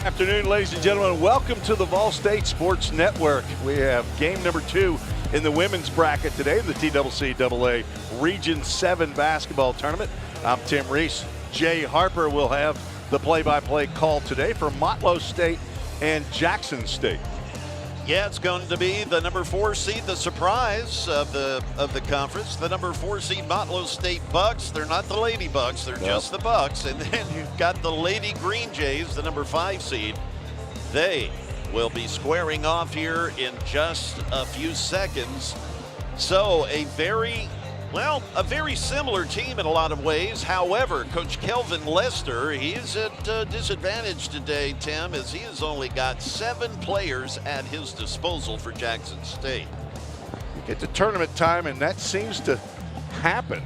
Afternoon, ladies and gentlemen. Welcome to the VolState Sports Network. We have game number 2 in the women's bracket today in the TCCAA Region 7 basketball tournament. I'm Tim Reese. Jay Harper will have the play-by-play call today for Motlow State and Jackson State. Yeah, it's going to be the number 4 seed, the surprise of the conference. The number 4 seed Motlow State Bucks. They're not the Lady Bucks, they're just the Bucks. And then you've got the Lady Green Jays, the number 5 seed. They will be squaring off here in just a few seconds. So a very similar team in a lot of ways. However, Coach Kelvin Lester, he's at disadvantage today, Tim, as he has only got 7 players at his disposal for Jackson State. Get to tournament time, and that seems to happen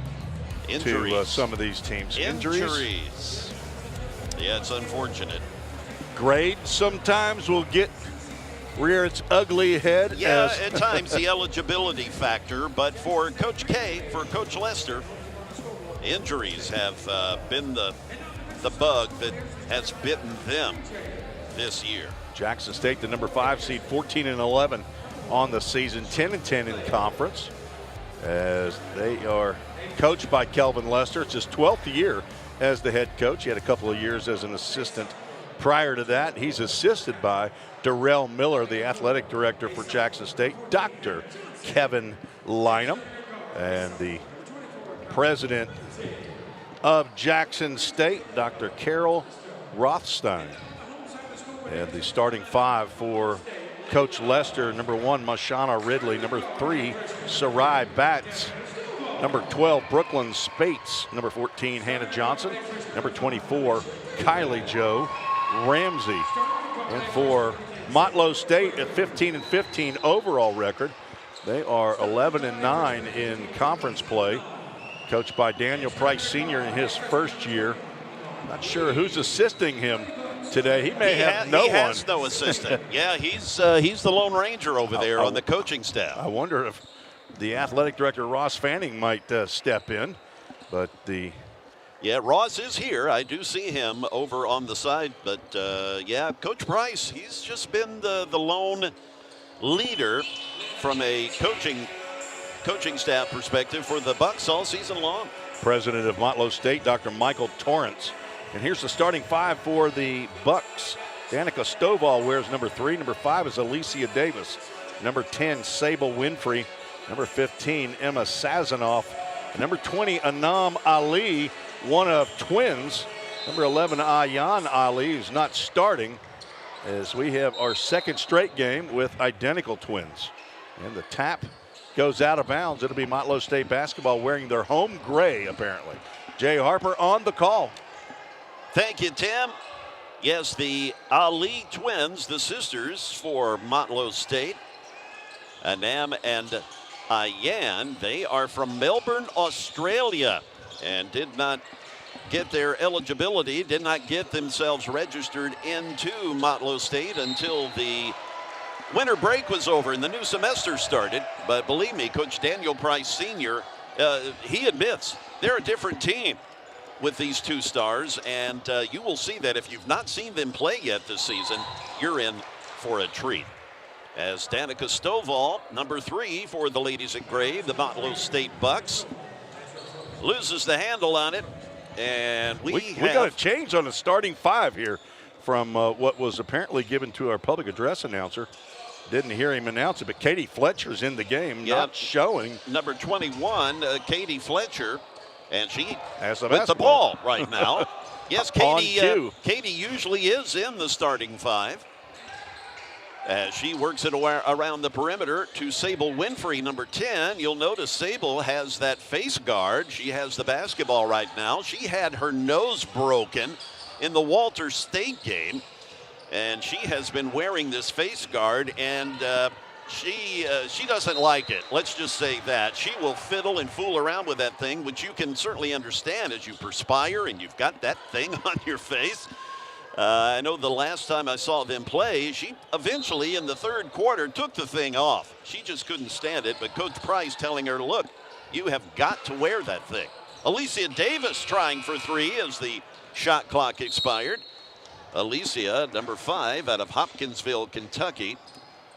to some of these teams. Injuries. Yeah, it's unfortunate. Grades sometimes will rear its ugly head. Yeah, at times the eligibility factor, but for Coach K, for Coach Lester, injuries have been the bug that has bitten them this year. Jackson State, the number 5 seed, 14-11 on the season, 10-10 in conference, as they are coached by Kelvin Lester. It's his 12th year as the head coach. He had a couple of years as an assistant prior to that. He's assisted by Darrell Miller, the athletic director for Jackson State, Dr. Kevin Lynham, and the president of Jackson State, Dr. Carol Rothstein. And the starting 5 for Coach Lester: number 1, Mashana Ridley; number 3, Sarai Batts; number 12, Brooklyn Spates; number 14, Hannah Johnson; number 24, Kylie Joe Ramsey. And for Motlow State, at 15-15 overall record, they are 11-9 in conference play, coached by Daniel Price Sr. in his first year. Not sure who's assisting him today. He has no assistant. Yeah, he's the Lone Ranger over there on the coaching staff. I wonder if the athletic director, Ross Fanning, might step in, but Yeah, Ross is here. I do see him over on the side. But, yeah, Coach Price, he's just been the lone leader from a coaching staff perspective for the Bucks all season long. President of Motlow State, Dr. Michael Torrance. And here's the starting 5 for the Bucks. Danica Stovall wears number 3. Number 5 is Alicia Davis. Number 10, Sable Winfrey. Number 15, Emma Sazanoff. Number 20, Anam Ali, one of twins. Number 11, Ayan Ali, is not starting, as we have our second straight game with identical twins. And the tap goes out of bounds. It'll be Motlow State basketball wearing their home gray, apparently. Jay Harper on the call. Thank you, Tim. Yes, the Ali twins, the sisters for Motlow State, Anam and Ayan, they are from Melbourne, Australia, and did not get their eligibility, did not get themselves registered into Motlow State until the winter break was over and the new semester started. But believe me, Coach Daniel Price Sr., he admits they're a different team with these 2 stars, and you will see that if you've not seen them play yet this season, you're in for a treat. As Danica Stovall, number 3 for the ladies at gray, the Motlow State Bucks, loses the handle on it. And we got a change on the starting 5 here from what was apparently given to our public address announcer. Didn't hear him announce it, but Katie Fletcher's in the game, not showing. Number 21, Katie Fletcher, and she has with the ball right now. Yes, Katie usually is in the starting 5. As she works it around the perimeter to Sable Winfrey, number 10. You'll notice Sable has that face guard. She has the basketball right now. She had her nose broken in the Walter State game, and she has been wearing this face guard, and she doesn't like it. Let's just say that. She will fiddle and fool around with that thing, which you can certainly understand as you perspire and you've got that thing on your face. I know the last time I saw them play, she eventually in the 3rd quarter took the thing off. She just couldn't stand it, but Coach Price telling her, look, you have got to wear that thing. Alicia Davis trying for 3 as the shot clock expired. Alicia, number 5, out of Hopkinsville, Kentucky,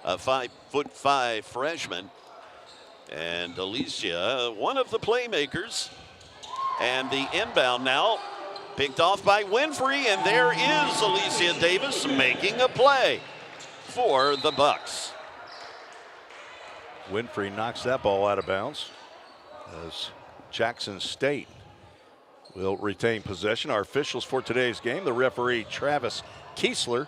a 5'5" freshman. And Alicia, one of the playmakers. And the inbound now picked off by Winfrey, and there is Alicia Davis making a play for the Bucks. Winfrey knocks that ball out of bounds as Jackson State will retain possession. Our officials for today's game, the referee Travis Kiesler.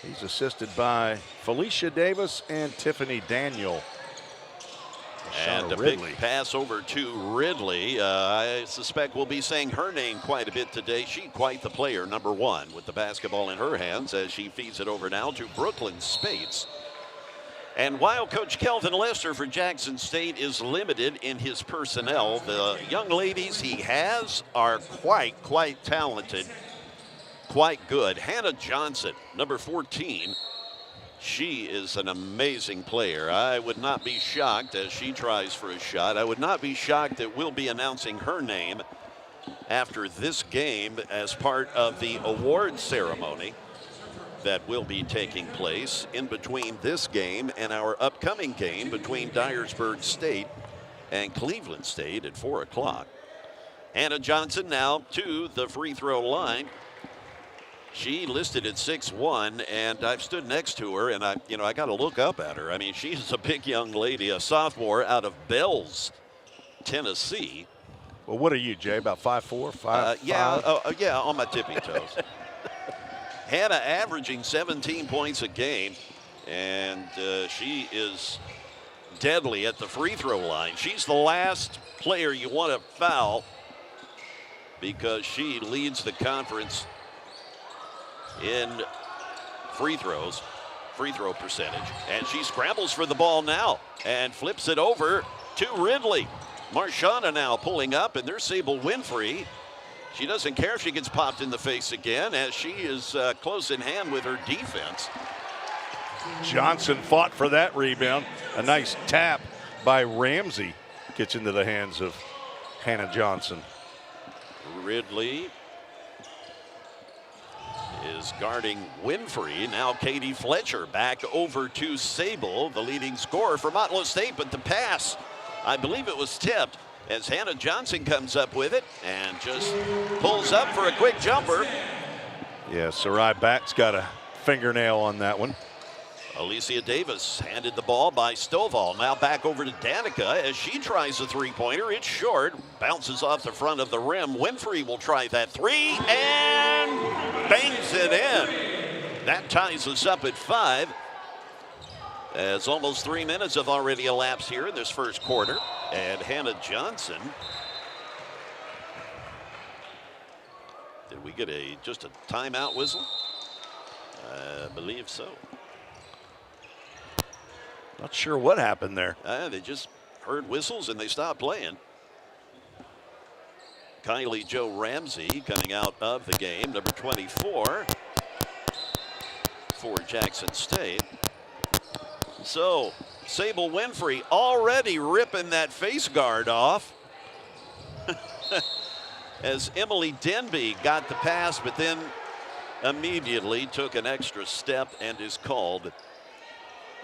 He's assisted by Felicia Davis and Tiffany Daniel. And a big pass over to Ridley. I suspect we'll be saying her name quite a bit today. She's quite the player, number 1, with the basketball in her hands as she feeds it over now to Brooklyn Spates. And while Coach Kelvin Lester for Jackson State is limited in his personnel, the young ladies he has are quite talented, quite good. Hannah Johnson, number 14. She is an amazing player. I would not be shocked as she tries for a shot. I would not be shocked that we'll be announcing her name after this game as part of the award ceremony that will be taking place in between this game and our upcoming game between Dyersburg State and Cleveland State at 4 o'clock. Hannah Johnson now to the free throw line. She listed at 6'1", and I've stood next to her, and I got to look up at her. I mean, she's a big young lady, a sophomore out of Bells, Tennessee. Well, what are you, Jay? About 5'4", 5'5"? Yeah, on my tippy toes. Hannah averaging 17 points a game, and she is deadly at the free throw line. She's the last player you want to foul because she leads the conference in free throw percentage. And she scrambles for the ball now and flips it over to Ridley. Marshana now pulling up, and there's Sable Winfrey. She doesn't care if she gets popped in the face again as she is close in hand with her defense. Johnson fought for that rebound. A nice tap by Ramsey gets into the hands of Hannah Johnson. Ridley is guarding Winfrey. Now Katie Fletcher back over to Sable, the leading scorer for Motlow State, but the pass, I believe it was tipped as Hannah Johnson comes up with it and just pulls up for a quick jumper. Yeah, Sarai Batt's got a fingernail on that one. Alicia Davis handed the ball by Stovall. Now back over to Danica as she tries a three-pointer. It's short, bounces off the front of the rim. Winfrey will try that three and bangs it in. That ties us up at 5. As almost 3 minutes have already elapsed here in this first quarter. And Hannah Johnson. Did we get just a timeout whistle? I believe so. Not sure what happened there. They just heard whistles and they stopped playing. Kylie Jo Ramsey coming out of the game, number 24 for Jackson State. So Sable Winfrey already ripping that face guard off as Emily Denby got the pass, but then immediately took an extra step and is called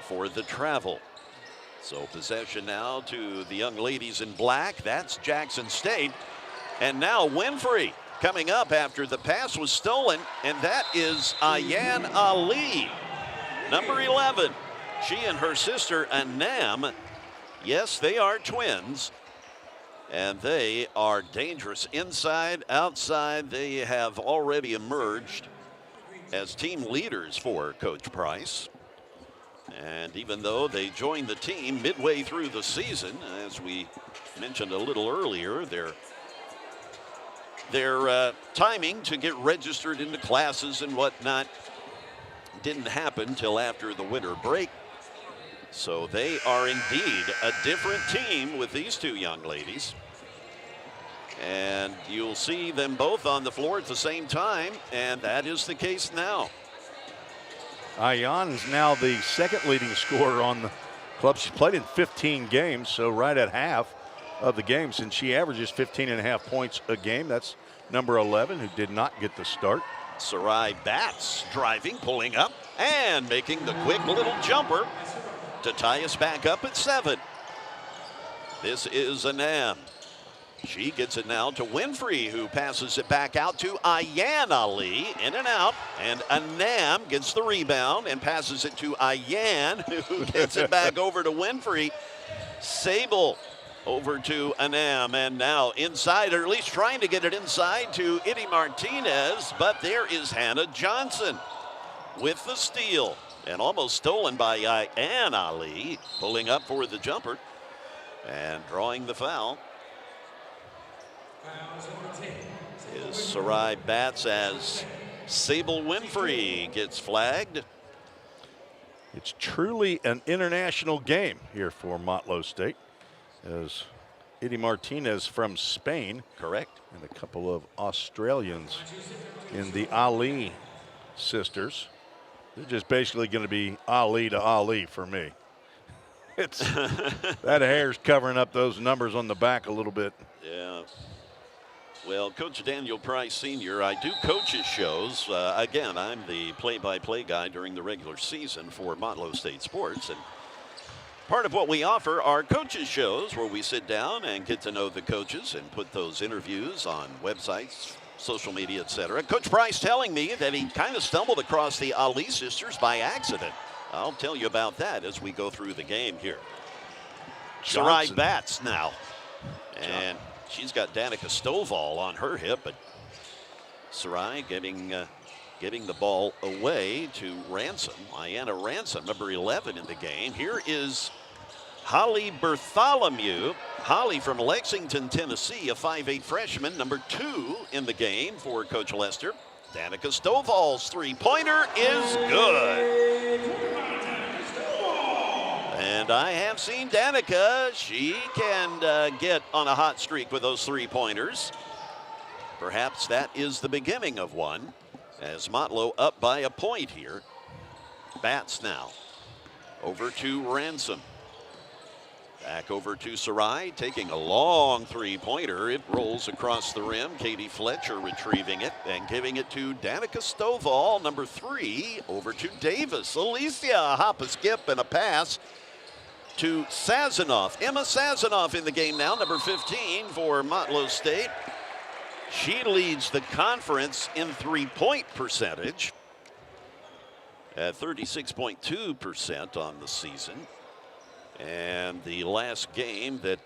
for the travel. So possession now to the young ladies in black. That's Jackson State. And now Winfrey coming up after the pass was stolen, and that is Ayan Ali, number 11. She and her sister Anam, yes, they are twins, and they are dangerous inside, outside. They have already emerged as team leaders for Coach Price. And even though they joined the team midway through the season, as we mentioned a little earlier, their timing to get registered into classes and whatnot didn't happen till after the winter break. So they are indeed a different team with these two young ladies. And you'll see them both on the floor at the same time, and that is the case now. Ayan is now the second leading scorer on the club. She's played in 15 games, so right at half of the games, and she averages 15.5 points a game. That's number 11, who did not get the start. Sarai Batts driving, pulling up, and making the quick little jumper to tie us back up at 7. This is Anam. She gets it now to Winfrey, who passes it back out to Ayan Ali. In and out. And Anam gets the rebound and passes it to Ayan, who gets it back over to Winfrey. Sable over to Anam. And now inside, or at least trying to get it inside to Itty Martinez. But there is Hannah Johnson with the steal. And almost stolen by Ayan Ali. Pulling up for the jumper and drawing the foul is Sarai Batts as Sable Winfrey gets flagged. It's truly an international game here for Motlow State, as Itty Martinez from Spain. Correct. And a couple of Australians in the Ali sisters. They're just basically going to be Ali to Ali for me. It's that hair's covering up those numbers on the back a little bit. Yeah. Well, Coach Daniel Price Sr., I do coaches shows. Again, I'm the play-by-play guy during the regular season for Motlow State Sports. And part of what we offer are coaches shows where we sit down and get to know the coaches and put those interviews on websites, social media, etc. Coach Price telling me that he kind of stumbled across the Ali sisters by accident. I'll tell you about that as we go through the game here. Sarai Batts now. And she's got Danica Stovall on her hip, but Sarai getting the ball away to Ransom. Ayanna Ransom, number 11 in the game. Here is Holly Bartholomew. Holly from Lexington, Tennessee, a 5'8" freshman, number 2 in the game for Coach Lester. Danica Stovall's three-pointer is good. And I have seen Danica. She can get on a hot streak with those three-pointers. Perhaps that is the beginning of one, as Motlow up by a point here. Batts now over to Ransom. Back over to Sarai, taking a long three-pointer. It rolls across the rim. Katie Fletcher retrieving it and giving it to Danica Stovall, number 3, over to Davis. Alicia, a hop, a skip, and a pass to Sazanoff. Emma Sazanoff in the game now, number 15 for Motlow State. She leads the conference in three-point percentage at 36.2% on the season. And the last game that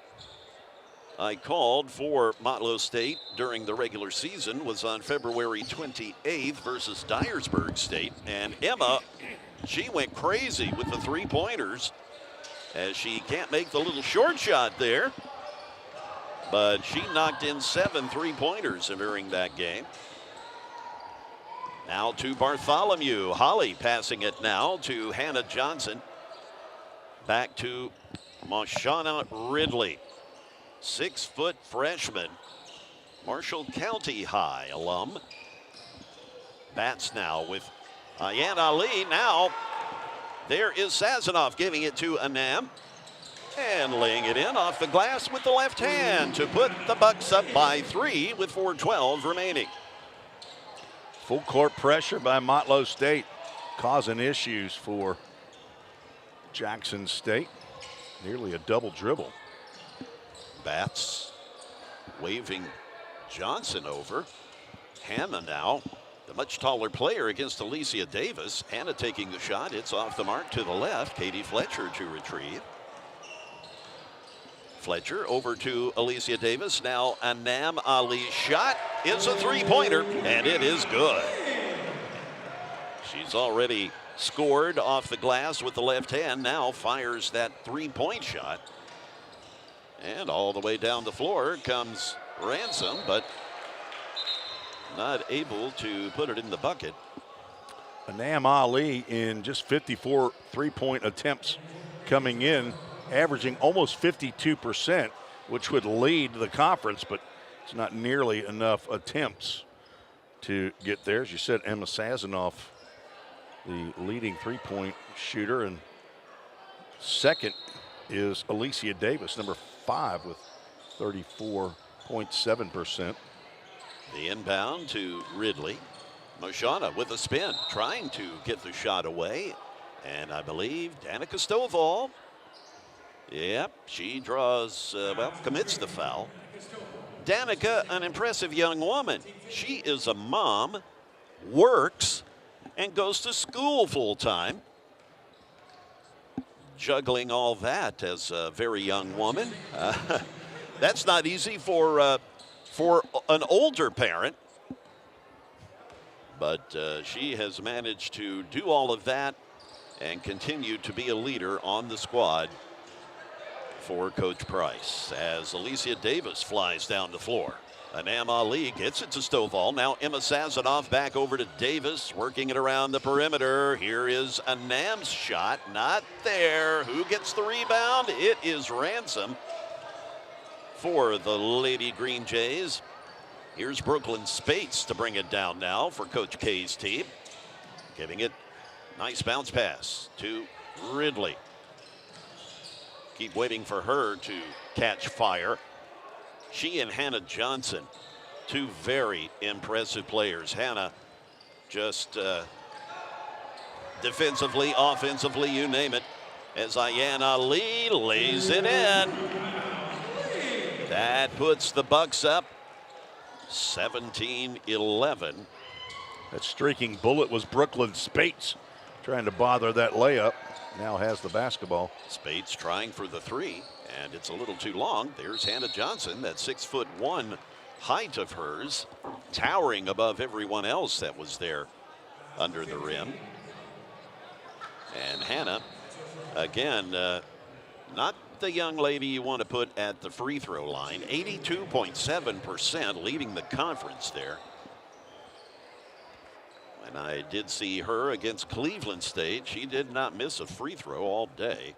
I called for Motlow State during the regular season was on February 28th versus Dyersburg State. And Emma, she went crazy with the three-pointers, as she can't make the little short shot there. But she knocked in 7 three-pointers during that game. Now to Bartholomew. Holly passing it now to Hannah Johnson. Back to Mashana Ridley. 6-foot freshman. Marshall County High alum. Batts now with Ayan Ali. Now there is Sazanoff giving it to Anam. And laying it in off the glass with the left hand to put the Bucks up by 3 with 4:12 remaining. Full court pressure by Motlow State, causing issues for Jackson State. Nearly a double dribble. Batts waving Johnson over. Hannah now, the much taller player against Alicia Davis. Hannah taking the shot. It's off the mark to the left. Katie Fletcher to retrieve. Fletcher over to Alicia Davis. Now Anam Ali's shot is a three-pointer, and it is good. She's already scored off the glass with the left hand. Now fires that three-point shot. And all the way down the floor comes Ransom, but not able to put it in the bucket. Anam Ali in just 54 three-point attempts coming in, averaging almost 52%, which would lead the conference, but it's not nearly enough attempts to get there. As you said, Emma Sazanoff, the leading three-point shooter, and second is Alicia Davis, number 5 with 34.7%. The inbound to Ridley. Moshana with a spin, trying to get the shot away. And I believe Danica Stovall, yep, she draws, commits the foul. Danica, an impressive young woman. She is a mom, works, and goes to school full time. Juggling all that as a very young woman. That's not easy for an older parent. But she has managed to do all of that and continue to be a leader on the squad for Coach Price as Alicia Davis flies down the floor. Anam Ali gets it to Stovall. Now Emma Sazanoff back over to Davis, working it around the perimeter. Here is Anam's shot, not there. Who gets the rebound? It is Ransom for the Lady Green Jays. Here's Brooklyn Spates to bring it down now for Coach K's team. Giving it, nice bounce pass to Ridley. Keep waiting for her to catch fire. She and Hannah Johnson, two very impressive players. Hannah just defensively, offensively, you name it, as Ayan Ali lays it in. That puts the Bucks up 17-11. That streaking bullet was Brooklyn Spates, trying to bother that layup. Now has the basketball. Spates trying for the three, and it's a little too long. There's Hannah Johnson, that 6'1" height of hers, towering above everyone else that was there under the rim. And Hannah, again, not the young lady you want to put at the free throw line. 82.7%, leading the conference there. And I did see her against Cleveland State. She did not miss a free throw all day.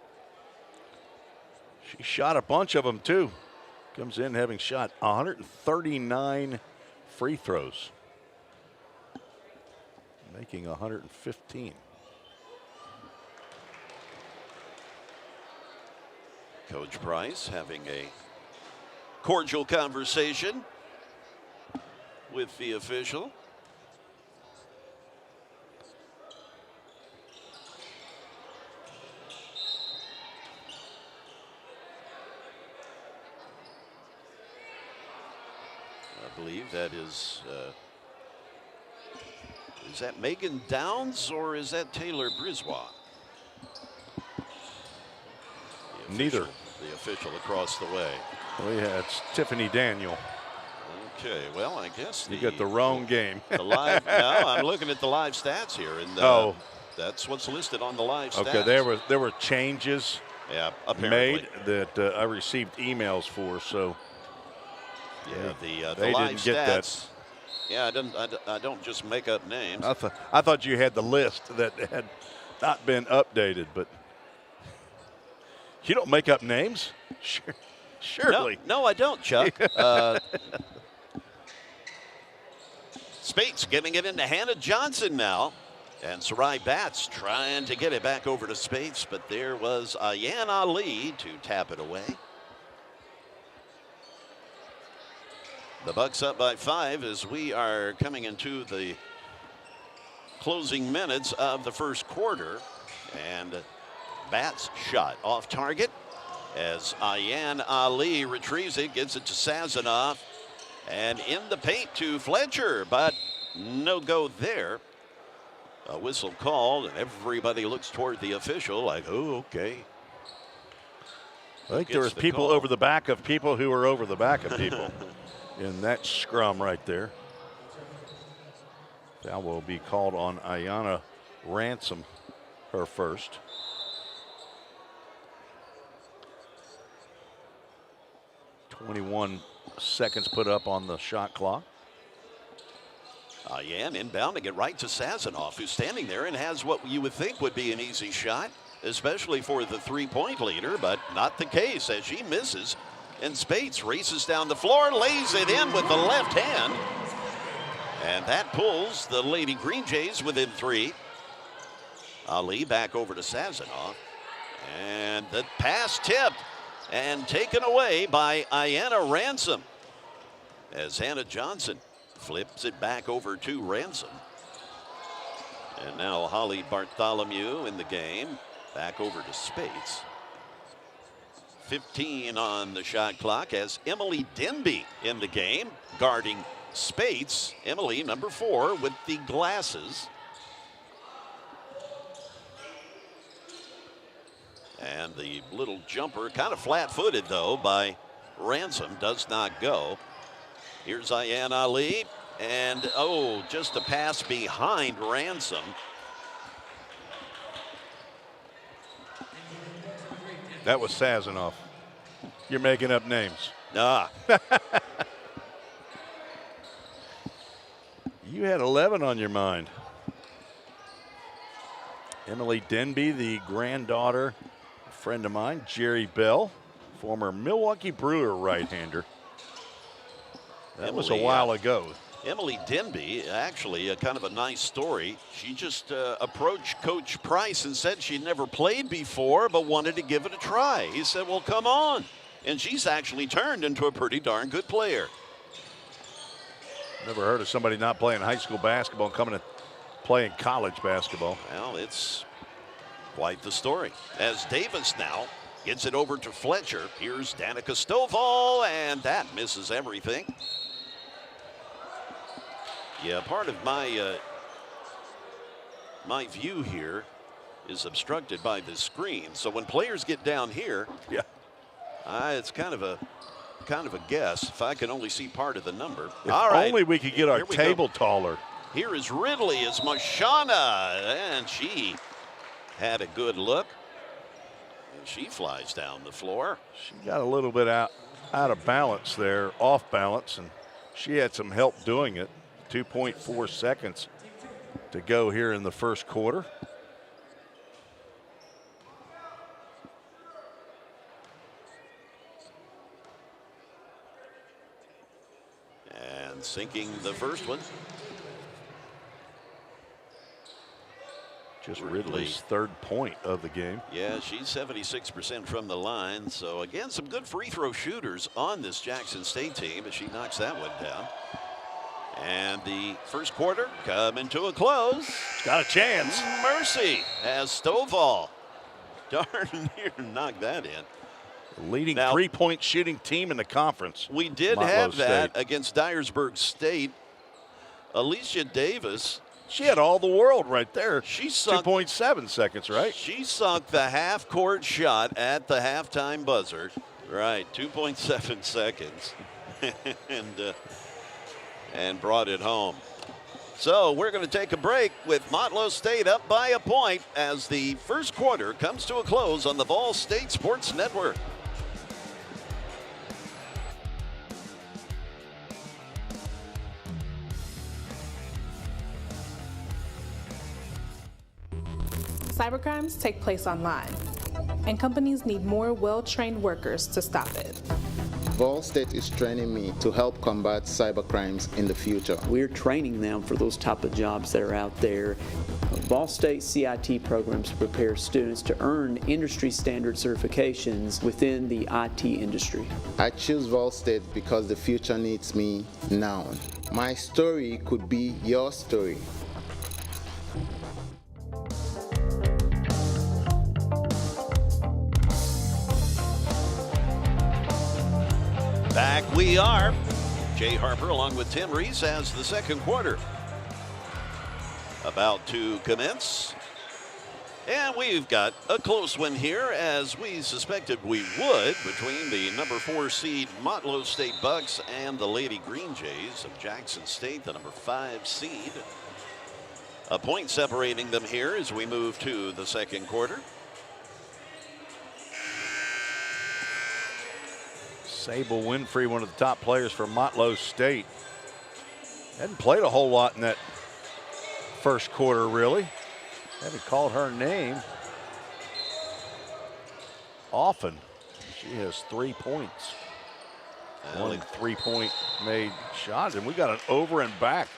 She shot a bunch of them too. Comes in having shot 139 free throws, making 115. Coach Price having a cordial conversation with the official. I believe that is that Megan Downs or is that Taylor Brisbois? Neither. The official across the way. Oh yeah, it's Tiffany Daniel. Okay, well, I guess you got the wrong game. The live. No, I'm looking at the live stats here, and that's what's listed on the live stats. Okay, there were changes. Yeah, apparently. Made that I received emails for. So yeah, the they live didn't stats. get that. Yeah, I don't just make up names. I thought you had the list that had not been updated, but you don't make up names. Surely. No, I don't, Chuck. Spates giving it into Hannah Johnson now. And Sarai Batts trying to get it back over to Spates, but there was Ayan Ali to tap it away. The Bucks up by 5 as we are coming into the closing minutes of the first quarter. And Batts shot off target as Ayan Ali retrieves it, gives it to Sazanoff, and in the paint to Fletcher, but no go there. A whistle called, and everybody looks toward the official like, oh, okay. I think there was people over the back of people who were over the back of people in that scrum right there. Foul will be called on Ayanna Ransom, her first. .21 seconds put up on the shot clock. Ayan inbounding it right to Sazanoff, who's standing there and has what you would think would be an easy shot, especially for the three-point leader, but not the case as she misses. And Spates races down the floor, lays it in with the left hand. And that pulls the Lady Green Jays within 3. Ali back over to Sazanoff. And the pass tipped and taken away by Ayanna Ransom as Hannah Johnson flips it back over to Ransom. And now Holly Bartholomew in the game. Back over to Spates. 15 on the shot clock as Emily Denby in the game, guarding Spates. Emily, number 4, with the glasses. And the little jumper, kind of flat-footed, though, by Ransom, does not go. Here's Ayan Ali. And, oh, just a pass behind Ransom. That was Sazanoff. You're making up names. Ah. You had 11 on your mind. Emily Denby, the granddaughter, a friend of mine, Jerry Bell, former Milwaukee Brewer right-hander. That was a while ago. Emily Denby, actually, kind of a nice story. She just approached Coach Price and said she'd never played before but wanted to give it a try. He said, well, come on. And she's actually turned into a pretty darn good player. Never heard of somebody not playing high school basketball and coming to playing college basketball. Well, it's quite the story. As Davis now gets it over to Fletcher. Here's Danica Stovall, and that misses everything. Yeah, part of my my view here is obstructed by this screen. So when players get down here, yeah, it's kind of a guess. If I can only see part of the number. If all right, only we could get our table taller. Here is Ridley as Mashana, and she had a good look. And she flies down the floor. She got a little bit out of balance there, off balance, and she had some help doing it. 2.4 seconds to go here in the first quarter. And sinking the first one. Just Ridley's third point of the game. Yeah, she's 76% from the line. So again, some good free throw shooters on this Jackson State team as she knocks that one down. And the first quarter coming to a close. Got a chance. Mercy has Stovall. Darn near knocked that in. Leading three-point shooting team in the conference. We did Motlow have that State against Dyersburg State. Alicia Davis. She had all the world right there. She sunk 2.7 seconds, right? She sunk the half-court shot at the halftime buzzer. Right, 2.7 seconds. and brought it home. So we're going to take a break with Motlow State up by a point as the first quarter comes to a close on the VolState Sports Network. Cybercrimes take place online, and companies need more well-trained workers to stop it. VolState is training me to help combat cybercrimes in the future. We're training them for those type of jobs that are out there. VolState CIT programs prepare students to earn industry standard certifications within the IT industry. I choose VolState because the future needs me now. My story could be your story. Back we are. Jay Harper along with Tim Reese as the second quarter about to commence. And we've got a close one here, as we suspected we would, between the number 4 seed Motlow State Bucks and the Lady Green Jays of Jackson State, the number 5 seed. A point separating them here as we move to the second quarter. Sable Winfrey, one of the top players for Motlow State. Hadn't played a whole lot in that first quarter, really. Haven't called her name often. She has 3 points. One three-point made shot, and we got an over and back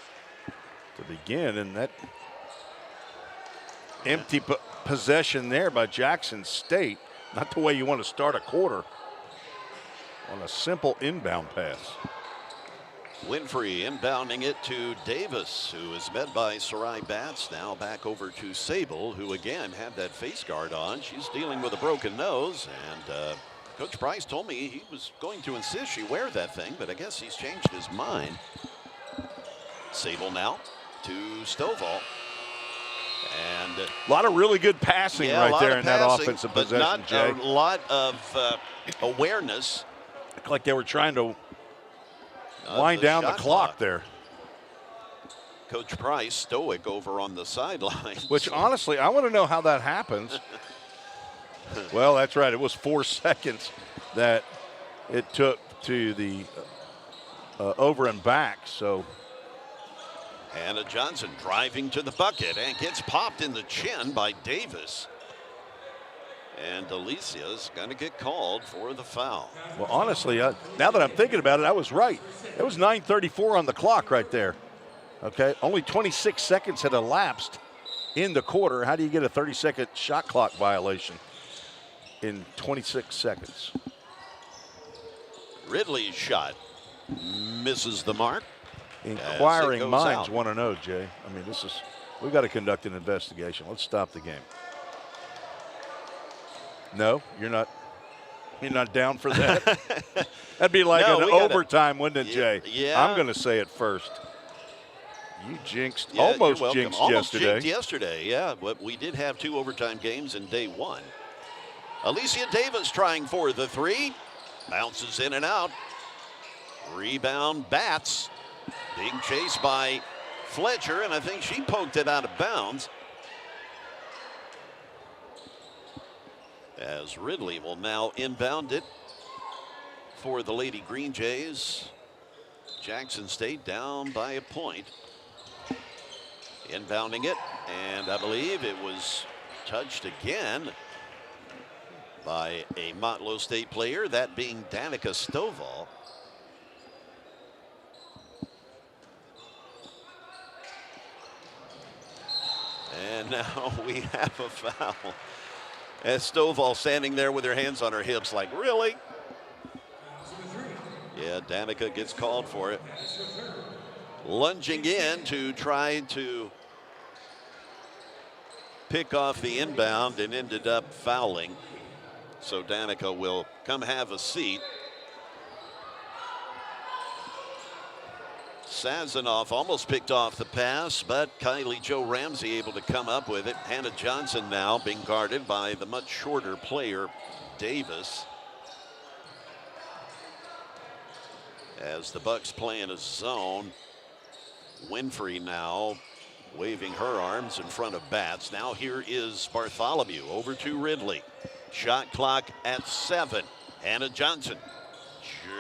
to begin, and that empty possession there by Jackson State. Not the way you want to start a quarter. On a simple inbound pass. Winfrey inbounding it to Davis, who is met by Sarai Batts. Now back over to Sable, who again had that face guard on. She's dealing with a broken nose, and Coach Price told me he was going to insist she wear that thing, but I guess he's changed his mind. Sable now to Stovall. And a lot of really good passing right there in that offensive possession, not Jay. a lot of awareness. Looked like they were trying to wind down the clock there. Coach Price stoic over on the sideline. Which honestly, I want to know how that happens. Well, that's right. It was 4 seconds that it took to the over and back. So Hannah Johnson driving to the bucket and gets popped in the chin by Davis. And Alicia's going to get called for the foul. Well, honestly, now that I'm thinking about it, I was right. It was 9:34 on the clock right there. Okay, only 26 seconds had elapsed in the quarter. How do you get a 30-second shot clock violation in 26 seconds? Ridley's shot misses the mark. Inquiring minds want to know, Jay. I mean, we've got to conduct an investigation. Let's stop the game. No, you're not down for that? That'd be like an overtime, wouldn't it, Jay? Yeah. I'm going to say it first. You jinxed, almost jinxed yesterday. Yeah, but we did have 2 overtime games in day 1. Alicia Davis trying for the 3. Bounces in and out. Rebound, Batts. Being chased by Fletcher, and I think she poked it out of bounds. As Ridley will now inbound it for the Lady Green Jays. Jackson State down by a point. Inbounding it, and I believe it was touched again by a Motlow State player, that being Danica Stovall. And now we have a foul. As Stovall standing there with her hands on her hips like, really? Yeah, Danica gets called for it. Lunging in to try to pick off the inbound and ended up fouling. So Danica will come have a seat. Sazanoff almost picked off the pass, but Kylie Jo Ramsey able to come up with it. Hannah Johnson now being guarded by the much shorter player, Davis. As the Bucks play in a zone, Winfrey now waving her arms in front of Batts. Now here is Bartholomew over to Ridley. Shot clock at 7. Hannah Johnson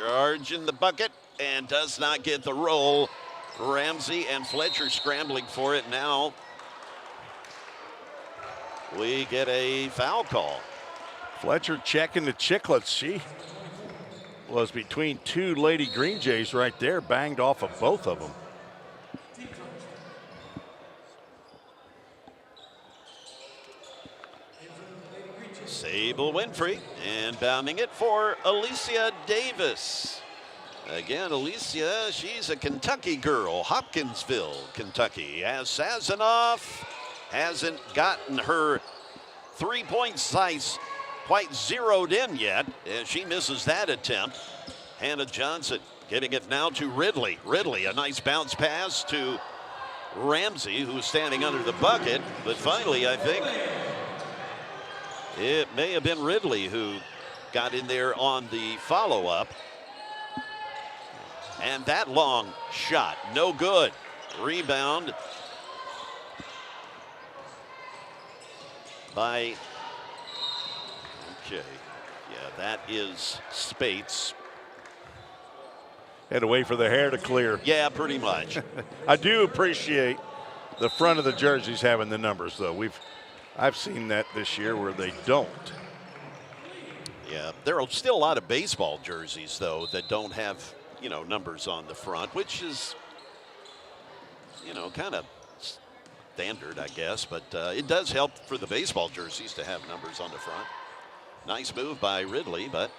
charging the bucket and does not get the roll. Ramsey and Fletcher scrambling for it. Now we get a foul call. Fletcher checking the chicklets. She was between 2 Lady Green Jays right there, banged off of both of them. Sable Winfrey inbounding it for Alicia Davis. Again, Alicia, she's a Kentucky girl, Hopkinsville, Kentucky. As Sazanoff hasn't gotten her three-point sights quite zeroed in yet, as she misses that attempt. Hannah Johnson getting it now to Ridley. Ridley, a nice bounce pass to Ramsey, who's standing under the bucket. But finally, I think it may have been Ridley who got in there on the follow-up. And that long shot, no good. Rebound by, okay, yeah, that is Spates. Had to wait for the hair to clear. Yeah, pretty much. I do appreciate the front of the jerseys having the numbers, though. I've seen that this year where they don't. Yeah, there are still a lot of baseball jerseys, though, that don't have, you know, numbers on the front, which is, you know, kind of standard, I guess. But it does help for the baseball jerseys to have numbers on the front. Nice move by Ridley, but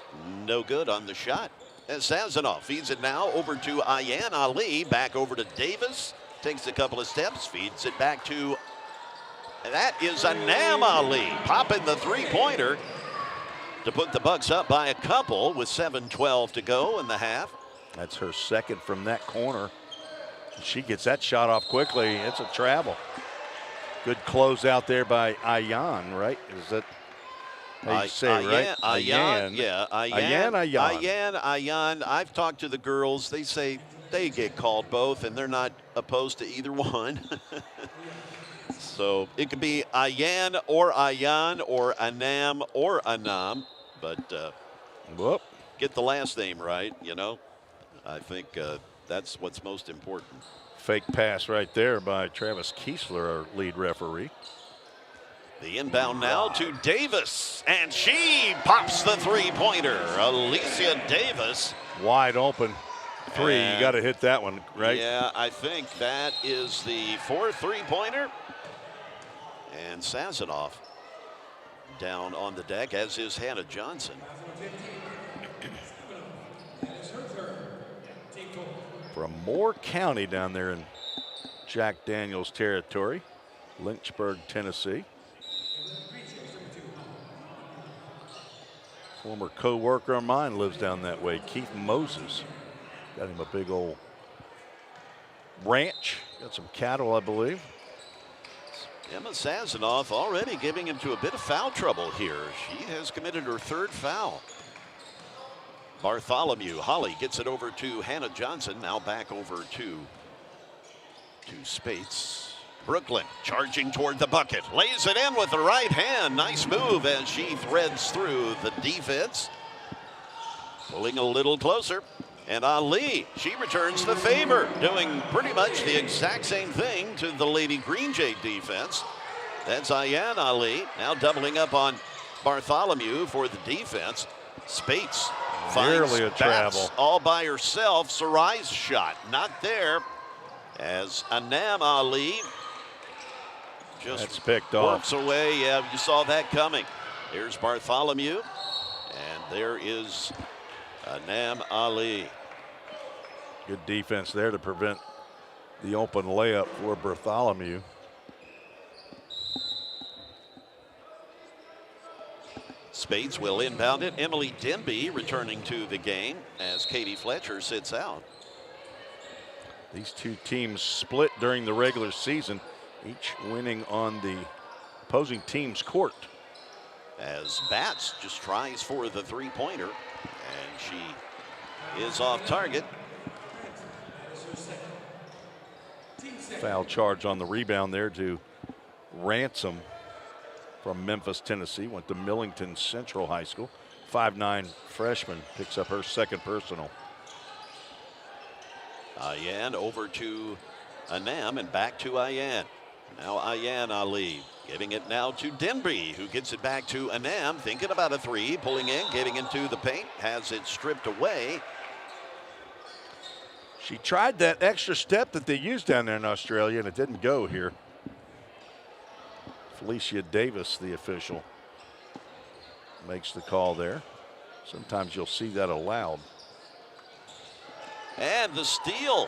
no good on the shot. as Sazanoff feeds it now over to Ayan Ali. Back over to Davis. Takes a couple of steps. Feeds it back to, that is Anam Ali. Popping the three-pointer to put the Bucks up by a couple with 7:12 to go in the half. That's her second from that corner. She gets that shot off quickly. It's a travel. Good close out there by Ayan, right? Is that how you say it, right? Ayan, yeah. Ayan. Ayan. I've talked to the girls. They say they get called both, and they're not opposed to either one. So it could be Ayan or Anam or Anam, but Whoop. get the last name right, you know. I think that's what's most important. Fake pass right there by Travis Kiesler, our lead referee. The inbound now to Davis, and she pops the three-pointer. Alicia Davis. Wide open three. And you got to hit that one, right? Yeah, I think that is the fourth three-pointer. And Sazanoff down on the deck, as is Hannah Johnson. From Moore County down there in Jack Daniels territory, Lynchburg, Tennessee. Former co-worker of mine lives down that way, Keith Moses. Got him a big old ranch, got some cattle, I believe. Emma Sazanoff already getting into a bit of foul trouble here. She has committed her third foul. Bartholomew, Holly gets it over to Hannah Johnson. Now back over to Spates. Brooklyn charging toward the bucket. Lays it in with the right hand. Nice move as she threads through the defense. Pulling a little closer. And Ali, she returns the favor, doing pretty much the exact same thing to the Lady Green Jay defense. That's Ayan Ali, now doubling up on Bartholomew for the defense. Spates finds Barely a travel. all by herself. Sarai's shot, not there, as Anam Ali just That's picked works off. away. Yeah, you saw that coming. There's Bartholomew, and there is Anam Ali. Good defense there to prevent the open layup for Bartholomew. Spates will inbound it. Emily Denby returning to the game as Katie Fletcher sits out. These two teams split during the regular season, each winning on the opposing team's court. As Batts just tries for the three-pointer, and she is off target. Foul charge on the rebound there to Ransom from Memphis, Tennessee. Went to Millington Central High School. 5'9" freshman picks up her second personal. Ayan over to Anam and back to Ayan. Now Ayan Ali giving it now to Denby, who gets it back to Anam, thinking about a three, pulling in, getting into the paint, has it stripped away. She tried that extra step that they used down there in Australia, and it didn't go here. Felicia Davis, the official, makes the call there. Sometimes you'll see that allowed. And the steal.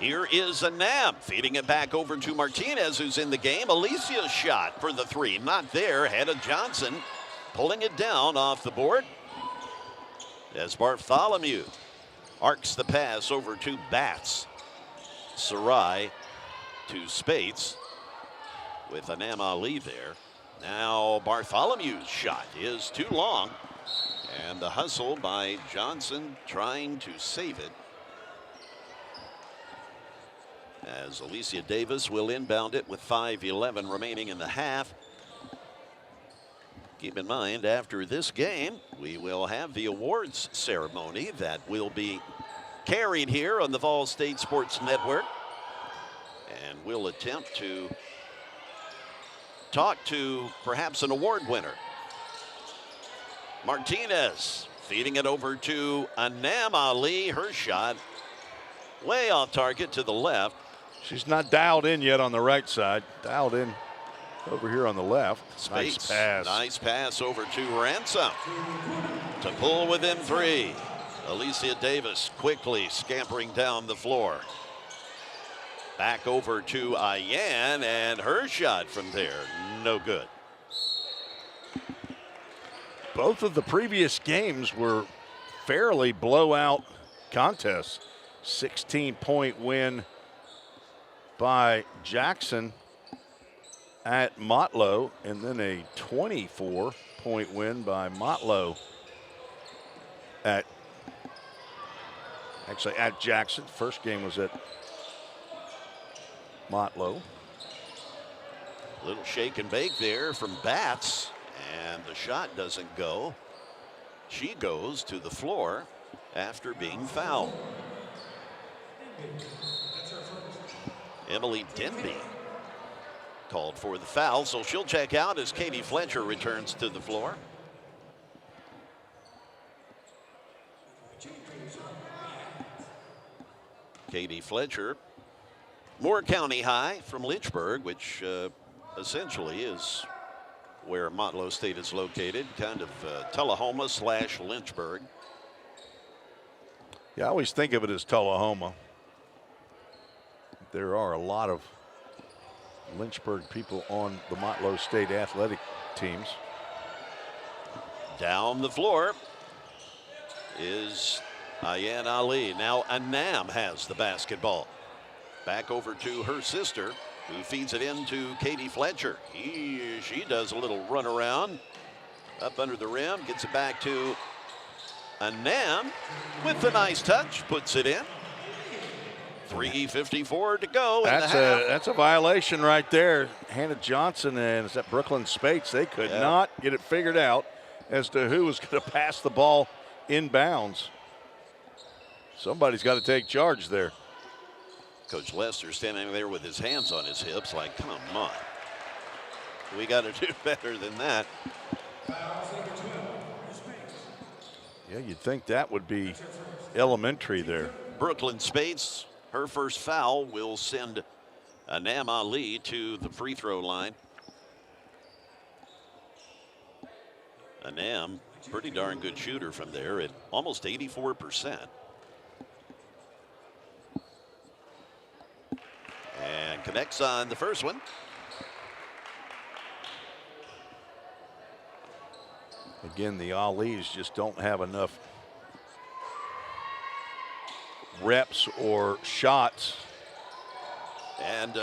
Here is Anam feeding it back over to Martinez, who's in the game. Alicia's shot for the three, not there. Hannah Johnson pulling it down off the board. As Bartholomew arcs the pass over to Batts. Sarai to Spates with Anam Ali there. Now Bartholomew's shot is too long. And the hustle by Johnson trying to save it. As Alicia Davis will inbound it with 5:11 remaining in the half. Keep in mind, after this game, we will have the awards ceremony that will be carried here on the VolState Sports Network. And we'll attempt to talk to perhaps an award winner. Martinez feeding it over to Anam Ali. Her shot way off target to the left. She's not dialed in yet on the right side. Dialed in over here on the left. Spates, nice pass. Nice pass over to Ransom to pull within three. Alicia Davis quickly scampering down the floor. Back over to Ayan, and her shot from there, no good. Both of the previous games were fairly blowout contests. 16-point win by Jackson at Motlow, and then a 24-point win by Motlow at Jackson. First game was at Motlow. Little shake and bake there from Batts, and the shot doesn't go. She goes to the floor after being fouled. Emily Denby called for the foul, so she'll check out as Katie Fletcher returns to the floor. Katie Fletcher, Moore County High from Lynchburg, which essentially is where Motlow State is located, kind of Tullahoma / Lynchburg. Yeah, I always think of it as Tullahoma. There are a lot of Lynchburg people on the Motlow State athletic teams. Down the floor is Ayan Ali. Now Anam has the basketball. Back over to her sister, who feeds it into Katie Fletcher. She does a little run around up under the rim, gets it back to Anam with a nice touch, puts it in. 3:54 to go in the half. That's a violation right there. Hannah Johnson and is that Brooklyn Spates? They could not get it figured out as to who was going to pass the ball inbounds. Somebody's got to take charge there. Coach Lester standing there with his hands on his hips like, come on. We got to do better than that. Yeah, you'd think that would be elementary there. Brooklyn Spates, her first foul will send Anam Ali to the free throw line. Anam, pretty darn good shooter from there at almost 84%. And connects on the first one. Again, the Alis just don't have enough reps or shots. And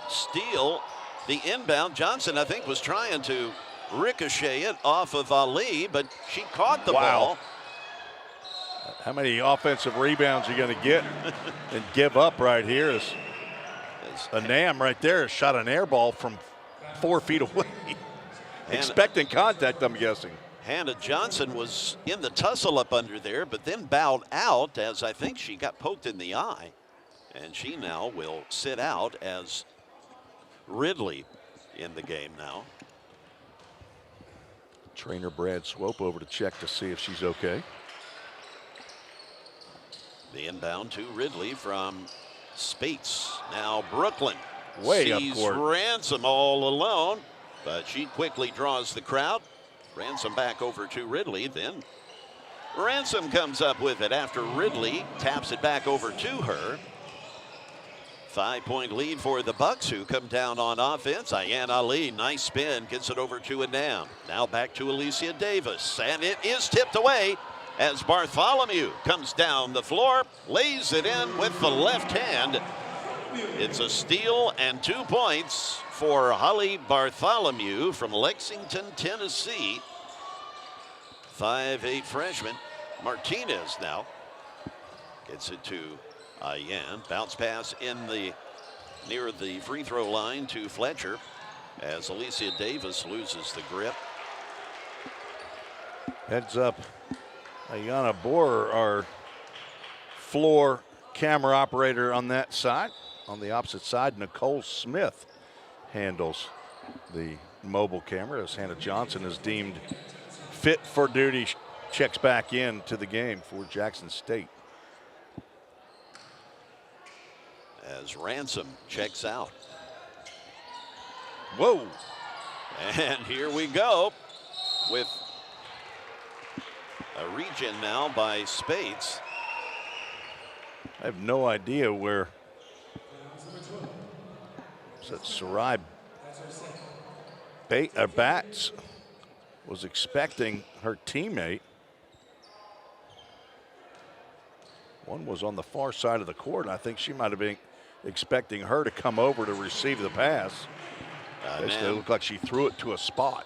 steal the inbound. Johnson, I think, was trying to ricochet it off of Ali, but she caught the ball. How many offensive rebounds are you going to get and give up right here? Is Anam right there shot an air ball from 4 feet away. Expecting contact, I'm guessing. Hannah Johnson was in the tussle up under there, but then bowed out as I think she got poked in the eye. And she now will sit out as Ridley in the game now. Trainer Brad Swope over to check to see if she's okay. The inbound to Ridley from Spates. Now Brooklyn way up sees court. Ransom all alone, but she quickly draws the crowd. Ransom back over to Ridley. Then Ransom comes up with it after Ridley taps it back over to her. 5-point lead for the Bucks, who come down on offense. Ayan Ali, nice spin, gets it over to Anam. Now back to Alicia Davis, and it is tipped away as Bartholomew comes down the floor, lays it in with the left hand. It's a steal and 2 points for Holly Bartholomew from Lexington, Tennessee. 5'8" freshman. Martinez now gets it to Ayan. Bounce pass near the free throw line to Fletcher as Alicia Davis loses the grip. Heads up. Ayana Boer, our floor camera operator on that side. On the opposite side, Nicole Smith handles the mobile camera as Hannah Johnson is deemed fit for duty, checks back in to the game for Jackson State. As Ransom checks out. Whoa. And here we go with A regen now by Spates. I have no idea where Sarai Bats was expecting her teammate. One was on the far side of the court, and I think she might have been expecting her to come over to receive the pass. Basically, it looked like she threw it to a spot.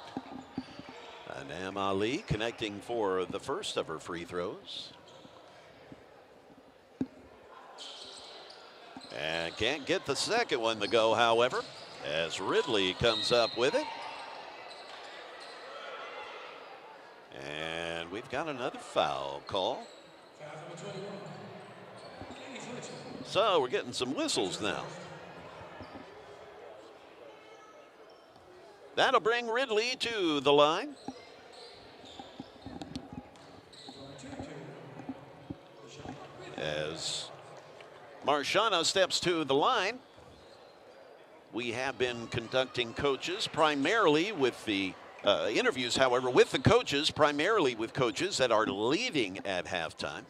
Nam Ali connecting for the first of her free throws. And can't get the second one to go, however, as Ridley comes up with it. And we've got another foul call. So we're getting some whistles now. That'll bring Ridley to the line. As Marshana steps to the line, we have been conducting coaches primarily with the interviews, however, with the coaches, primarily with coaches that are leaving at halftime.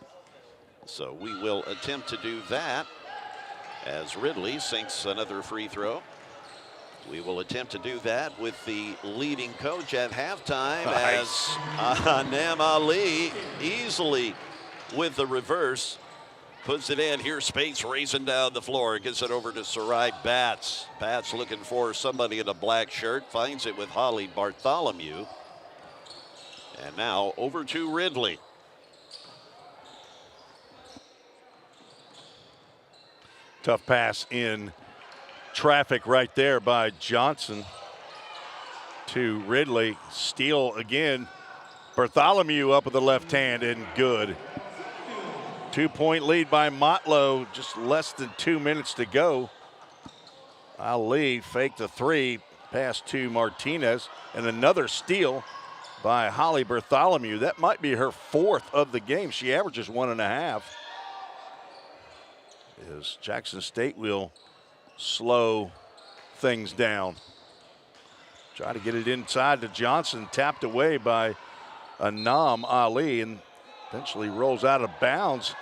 So we will attempt to do that as Ridley sinks another free throw. We will attempt to do that with the leading coach at halftime. Nice. As Nam Ali easily with the reverse puts it in. Here, Spates racing down the floor. Gets it over to Sarai Bats. Bats looking for somebody in a black shirt. Finds it with Holly Bartholomew. And now over to Ridley. Tough pass in traffic right there by Johnson to Ridley. Steal again. Bartholomew up with the left hand and good. 2-point lead by Motlow, just less than 2 minutes to go. Ali faked the three, pass to Martinez, and another steal by Holly Bartholomew. That might be her fourth of the game. She averages 1.5. As Jackson State will slow things down. Try to get it inside to Johnson, tapped away by Nam Ali, and eventually rolls out of bounds.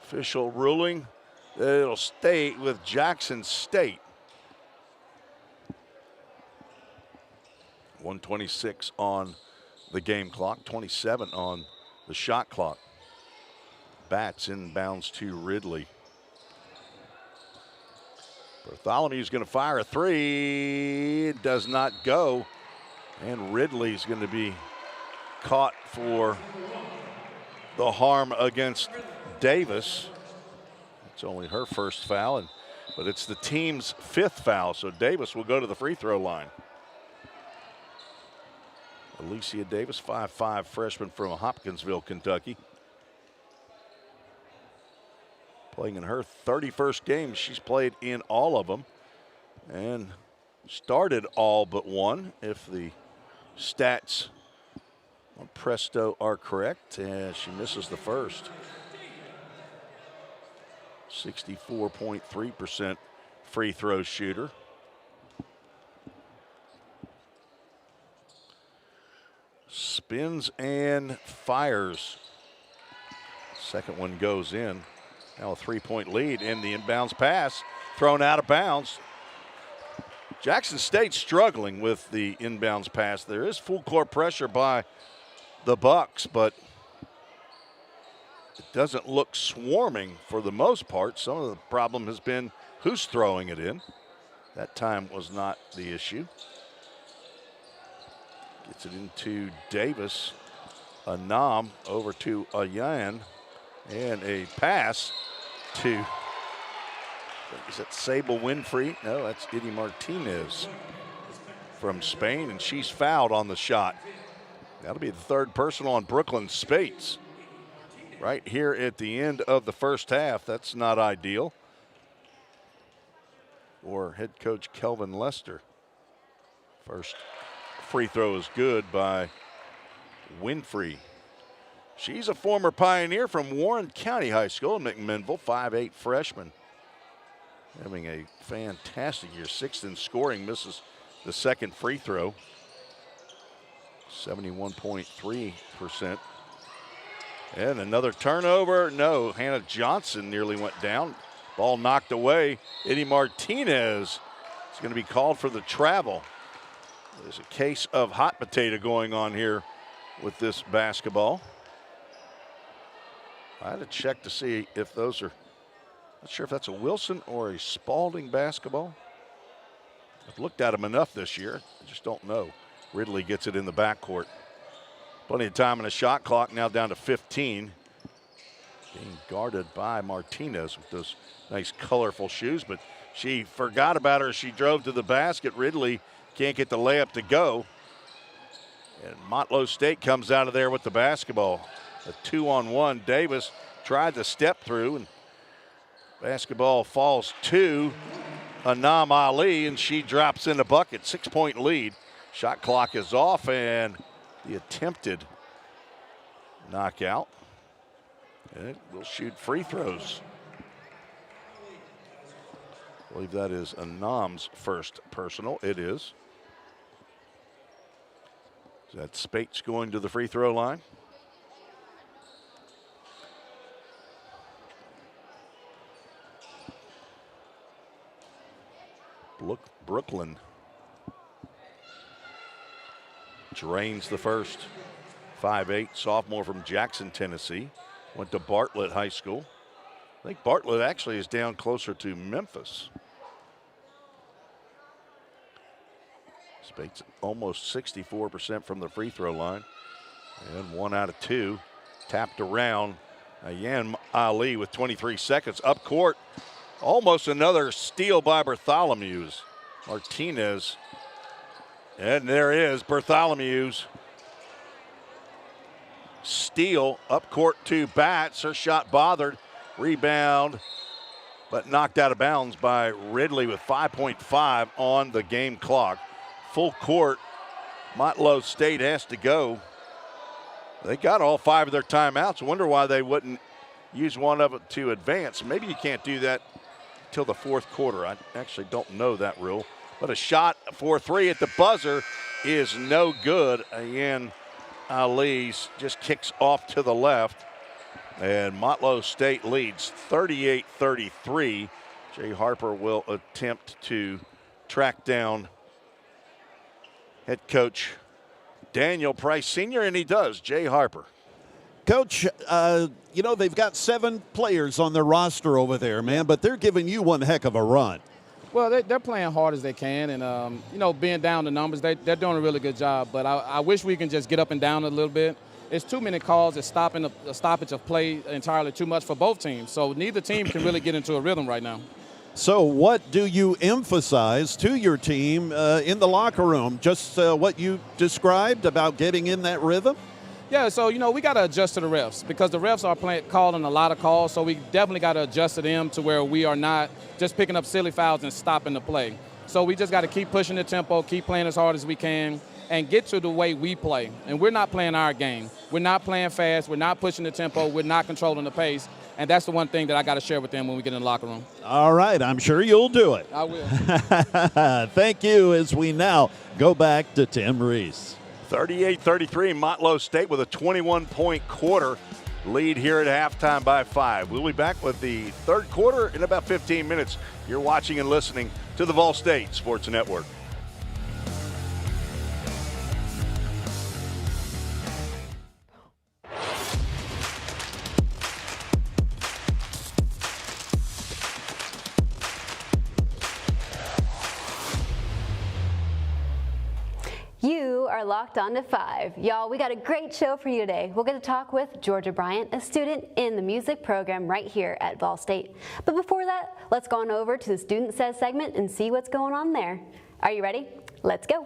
Official ruling that it'll stay with Jackson State. 1:26 on the game clock, 27 on the shot clock. Bats inbounds to Ridley. Bartholomew's going to fire a three. It does not go. And Ridley's going to be caught for the harm against Davis. It's only her first foul, but it's the team's fifth foul, so Davis will go to the free throw line. Alicia Davis, 5'5", freshman from Hopkinsville, Kentucky. Playing in her 31st game. She's played in all of them and started all but one, if the stats on Presto are correct, and she misses the first. 64.3% free throw shooter. Spins and fires. Second one goes in. Now a 3-point lead, and the inbounds pass thrown out of bounds. Jackson State struggling with the inbounds pass. There is full court pressure by the Bucks, but it doesn't look swarming for the most part. Some of the problem has been who's throwing it in. That time was not the issue. Gets it into Davis. Anam over to Ayan. And a pass to, is that Sable Winfrey? No, that's Eddie Martinez from Spain, and she's fouled on the shot. That'll be the third personal on Brooklyn Spates. Right here at the end of the first half. That's not ideal. Or head coach Kelvin Lester. First free throw is good by Winfrey. She's a former Pioneer from Warren County High School in McMinnville, 5'8" freshman. Having a fantastic year, 6th in scoring, misses the second free throw. 71.3%. And another turnover. No, Hannah Johnson nearly went down. Ball knocked away. Eddie Martinez is going to be called for the travel. There's a case of hot potato going on here with this basketball. I had to check to see if those are, not sure if that's a Wilson or a Spalding basketball. I've looked at them enough this year. I just don't know. Ridley gets it in the backcourt. Plenty of time in the shot clock, now down to 15. Being guarded by Martinez with those nice colorful shoes, but she forgot about her as she drove to the basket. Ridley can't get the layup to go. And Motlow State comes out of there with the basketball. A 2-on-1. Davis tried to step through, and basketball falls to Anam Ali, and she drops in the bucket. 6-point lead. Shot clock is off, and the attempted knockout. And it will shoot free throws. I believe that is Anam's first personal. It is. That Spates going to the free throw line. Brooklyn drains the first. 5'8", sophomore from Jackson, Tennessee. Went to Bartlett High School. I think Bartlett actually is down closer to Memphis. Spates almost 64% from the free throw line. And 1 out of 2. Tapped around. Ayan Ali with 23 seconds. Up court. Almost another steal by Bartholomew's. Martinez. And there is Bartholomew's steal. Up court to Batts. Her shot bothered. Rebound, but knocked out of bounds by Ridley with 5.5 on the game clock. Full court. Motlow State has to go. They got all 5 of their timeouts. Wonder why they wouldn't use one of it to advance. Maybe you can't do that till the fourth quarter. I actually don't know that rule. But a shot for 3 at the buzzer is no good. Ayan Ali's just kicks off to the left. And Motlow State leads 38-33. Jay Harper will attempt to track down head coach Daniel Price Sr., and he does. Jay Harper. Coach, you know, they've got 7 players on their roster over there, man, but they're giving you one heck of a run. Well, they're playing hard as they can, and, you know, being down the numbers, they're doing a really good job. But I wish we can just get up and down a little bit. It's too many calls. It's stopping the stoppage of play entirely too much for both teams. So neither team can really get into a rhythm right now. So what do you emphasize to your team in the locker room? Just what you described about getting in that rhythm? Yeah, so, you know, we got to adjust to the refs because the refs are calling a lot of calls, so we definitely got to adjust to them to where we are not just picking up silly fouls and stopping the play. So we just got to keep pushing the tempo, keep playing as hard as we can, and get to the way we play. And we're not playing our game. We're not playing fast. We're not pushing the tempo. We're not controlling the pace. And that's the one thing that I got to share with them when we get in the locker room. All right, I'm sure you'll do it. I will. Thank you as we now go back to Tim Reese. 38-33, Motlow State with a 21-point quarter lead here at halftime by 5. We'll be back with the third quarter in about 15 minutes. You're watching and listening to the VolState Sports Network. You are locked on to 5. Y'all, we got a great show for you today. We're going to talk with Georgia Bryant, a student in the music program right here at VolState. But before that, let's go on over to the Student Says segment and see what's going on there. Are you ready? Let's go.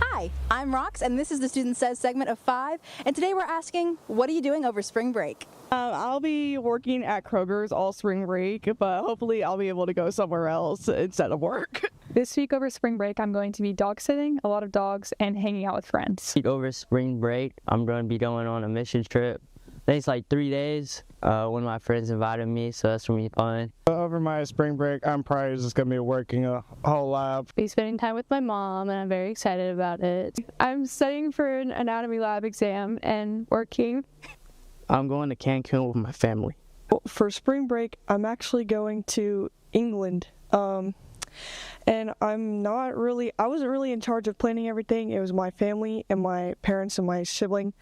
Hi, I'm Rox, and this is the Student Says segment of 5. And today we're asking, what are you doing over spring break? I'll be working at Kroger's all spring break, but hopefully I'll be able to go somewhere else instead of work. This week over spring break, I'm going to be dog sitting, a lot of dogs, and hanging out with friends. Over spring break, I'm going to be going on a mission trip think it's like 3 days. One of my friends invited me, so that's gonna be fun. Over my spring break, I'm probably just gonna be working a whole lot. Be spending time with my mom, and I'm very excited about it. I'm studying for an anatomy lab exam and working. I'm going to Cancun with my family. Well, for spring break, I'm actually going to England. And I wasn't really in charge of planning everything. It was my family and my parents and my sibling,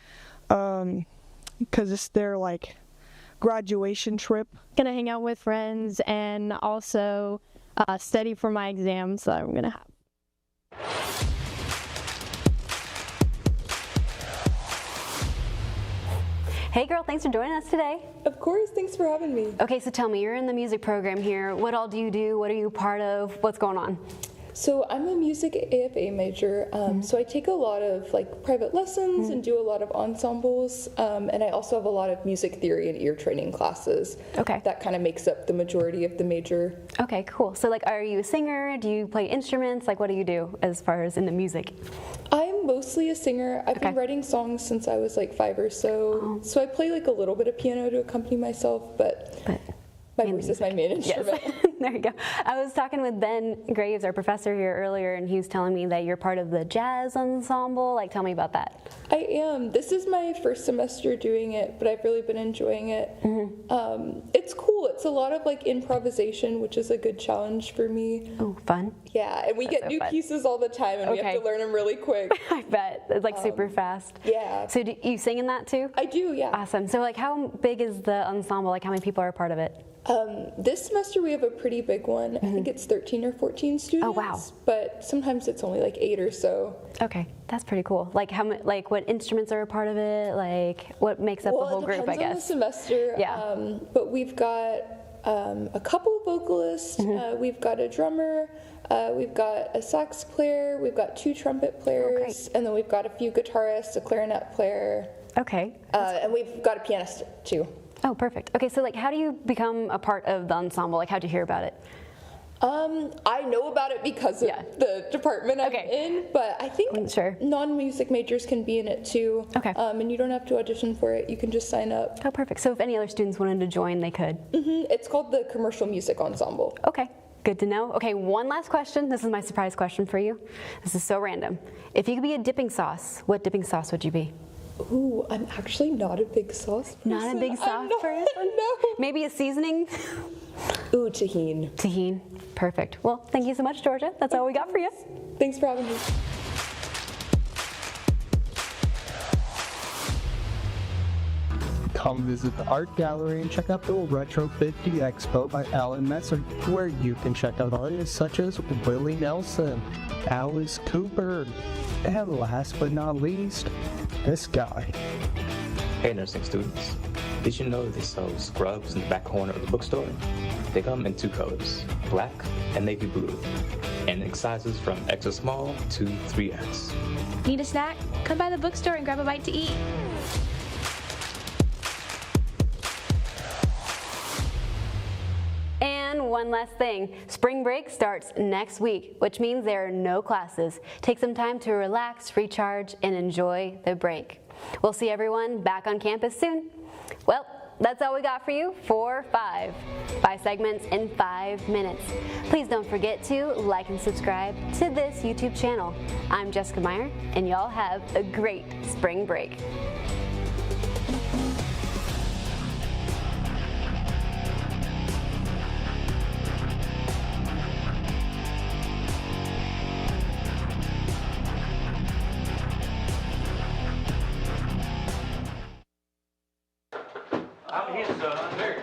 because it's their like graduation trip. Gonna hang out with friends and also study for my exams that I'm gonna have. Hey girl, thanks for joining us today. Of course, thanks for having me. Okay, so tell me, you're in the music program here. What all do you do? What are you part of? What's going on? So I'm a music AFA major, so I take a lot of like private lessons and do a lot of ensembles, and I also have a lot of music theory and ear training classes. Okay. That kind of makes up the majority of the major. Okay, cool. So like, are you a singer? Do you play instruments? Like, what do you do as far as in the music? I'm mostly a singer. I've been writing songs since I was like 5 or so. So I play like a little bit of piano to accompany myself, but my voice is my main instrument. Yes. There you go. I was talking with Ben Graves, our professor here earlier, and he was telling me that you're part of the jazz ensemble. Like, tell me about that. I am. This is my first semester doing it, but I've really been enjoying it. It's cool. It's a lot of like improvisation, which is a good challenge for me. Oh, fun. Yeah, and we get new pieces all the time, and we have to learn them really quick. I bet. It's like super fast. Yeah. So do you sing in that too? I do, yeah. Awesome. So like, how big is the ensemble? Like, how many people are a part of it? This semester we have a pretty big one. I think it's 13 or 14 students. Oh, wow. But sometimes it's only like 8 or so. Okay, that's pretty cool. Like like what instruments are a part of it? Like what makes up the whole group, I guess? It depends on the semester. Yeah. But we've got a couple vocalists. We've got a drummer. We've got a sax player. We've got 2 trumpet players, and then we've got a few guitarists, a clarinet player. Okay. And we've got a pianist too. Oh, perfect. Okay, so like, how do you become a part of the ensemble? Like, how'd you hear about it? I know about it because of the department I'm in, but I think non-music majors can be in it too. Okay. And you don't have to audition for it. You can just sign up. Oh, perfect. So if any other students wanted to join, they could? It's called the Commercial Music Ensemble. Okay. Good to know. Okay, one last question. This is my surprise question for you. This is so random. If you could be a dipping sauce, what dipping sauce would you be? Ooh, I'm actually not a big sauce person. Not a big sauce person? No. Maybe a seasoning? Ooh, tahini. Tahini. Perfect. Well, thank you so much, Georgia. That's all we got for you. Thanks for having me. Come visit the art gallery and check out the Retro 50 Expo by Alan Messer, where you can check out artists such as Willie Nelson, Alice Cooper, and last but not least, this guy. Hey nursing students, did you know they sell scrubs in the back corner of the bookstore? They come in 2 colors, black and navy blue, and in sizes from extra small to 3X. Need a snack? Come by the bookstore and grab a bite to eat. And one last thing, spring break starts next week, which means there are no classes. Take some time to relax, recharge, and enjoy the break. We'll see everyone back on campus soon. Well, that's all we got for you for 5 segments in 5 minutes. Please don't forget to like and subscribe to this YouTube channel. I'm Jessica Meyer, and y'all have a great spring break. I'm his son. There.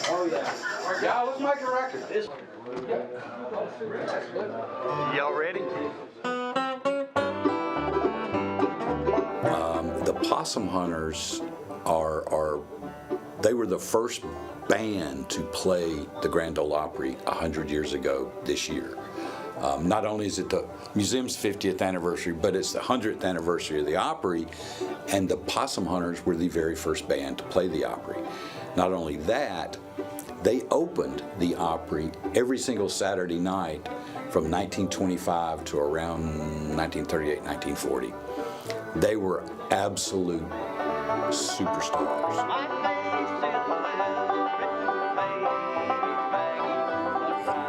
Oh yeah. Y'all, let's make a record. Y'all ready? The Possum Hunters they were the first band to play the Grand Ole Opry 100 years ago this year. Not only is it the museum's 50th anniversary, but it's the 100th anniversary of the Opry, and the Possum Hunters were the very first band to play the Opry. Not only that, they opened the Opry every single Saturday night from 1925 to around 1938, 1940. They were absolute superstars.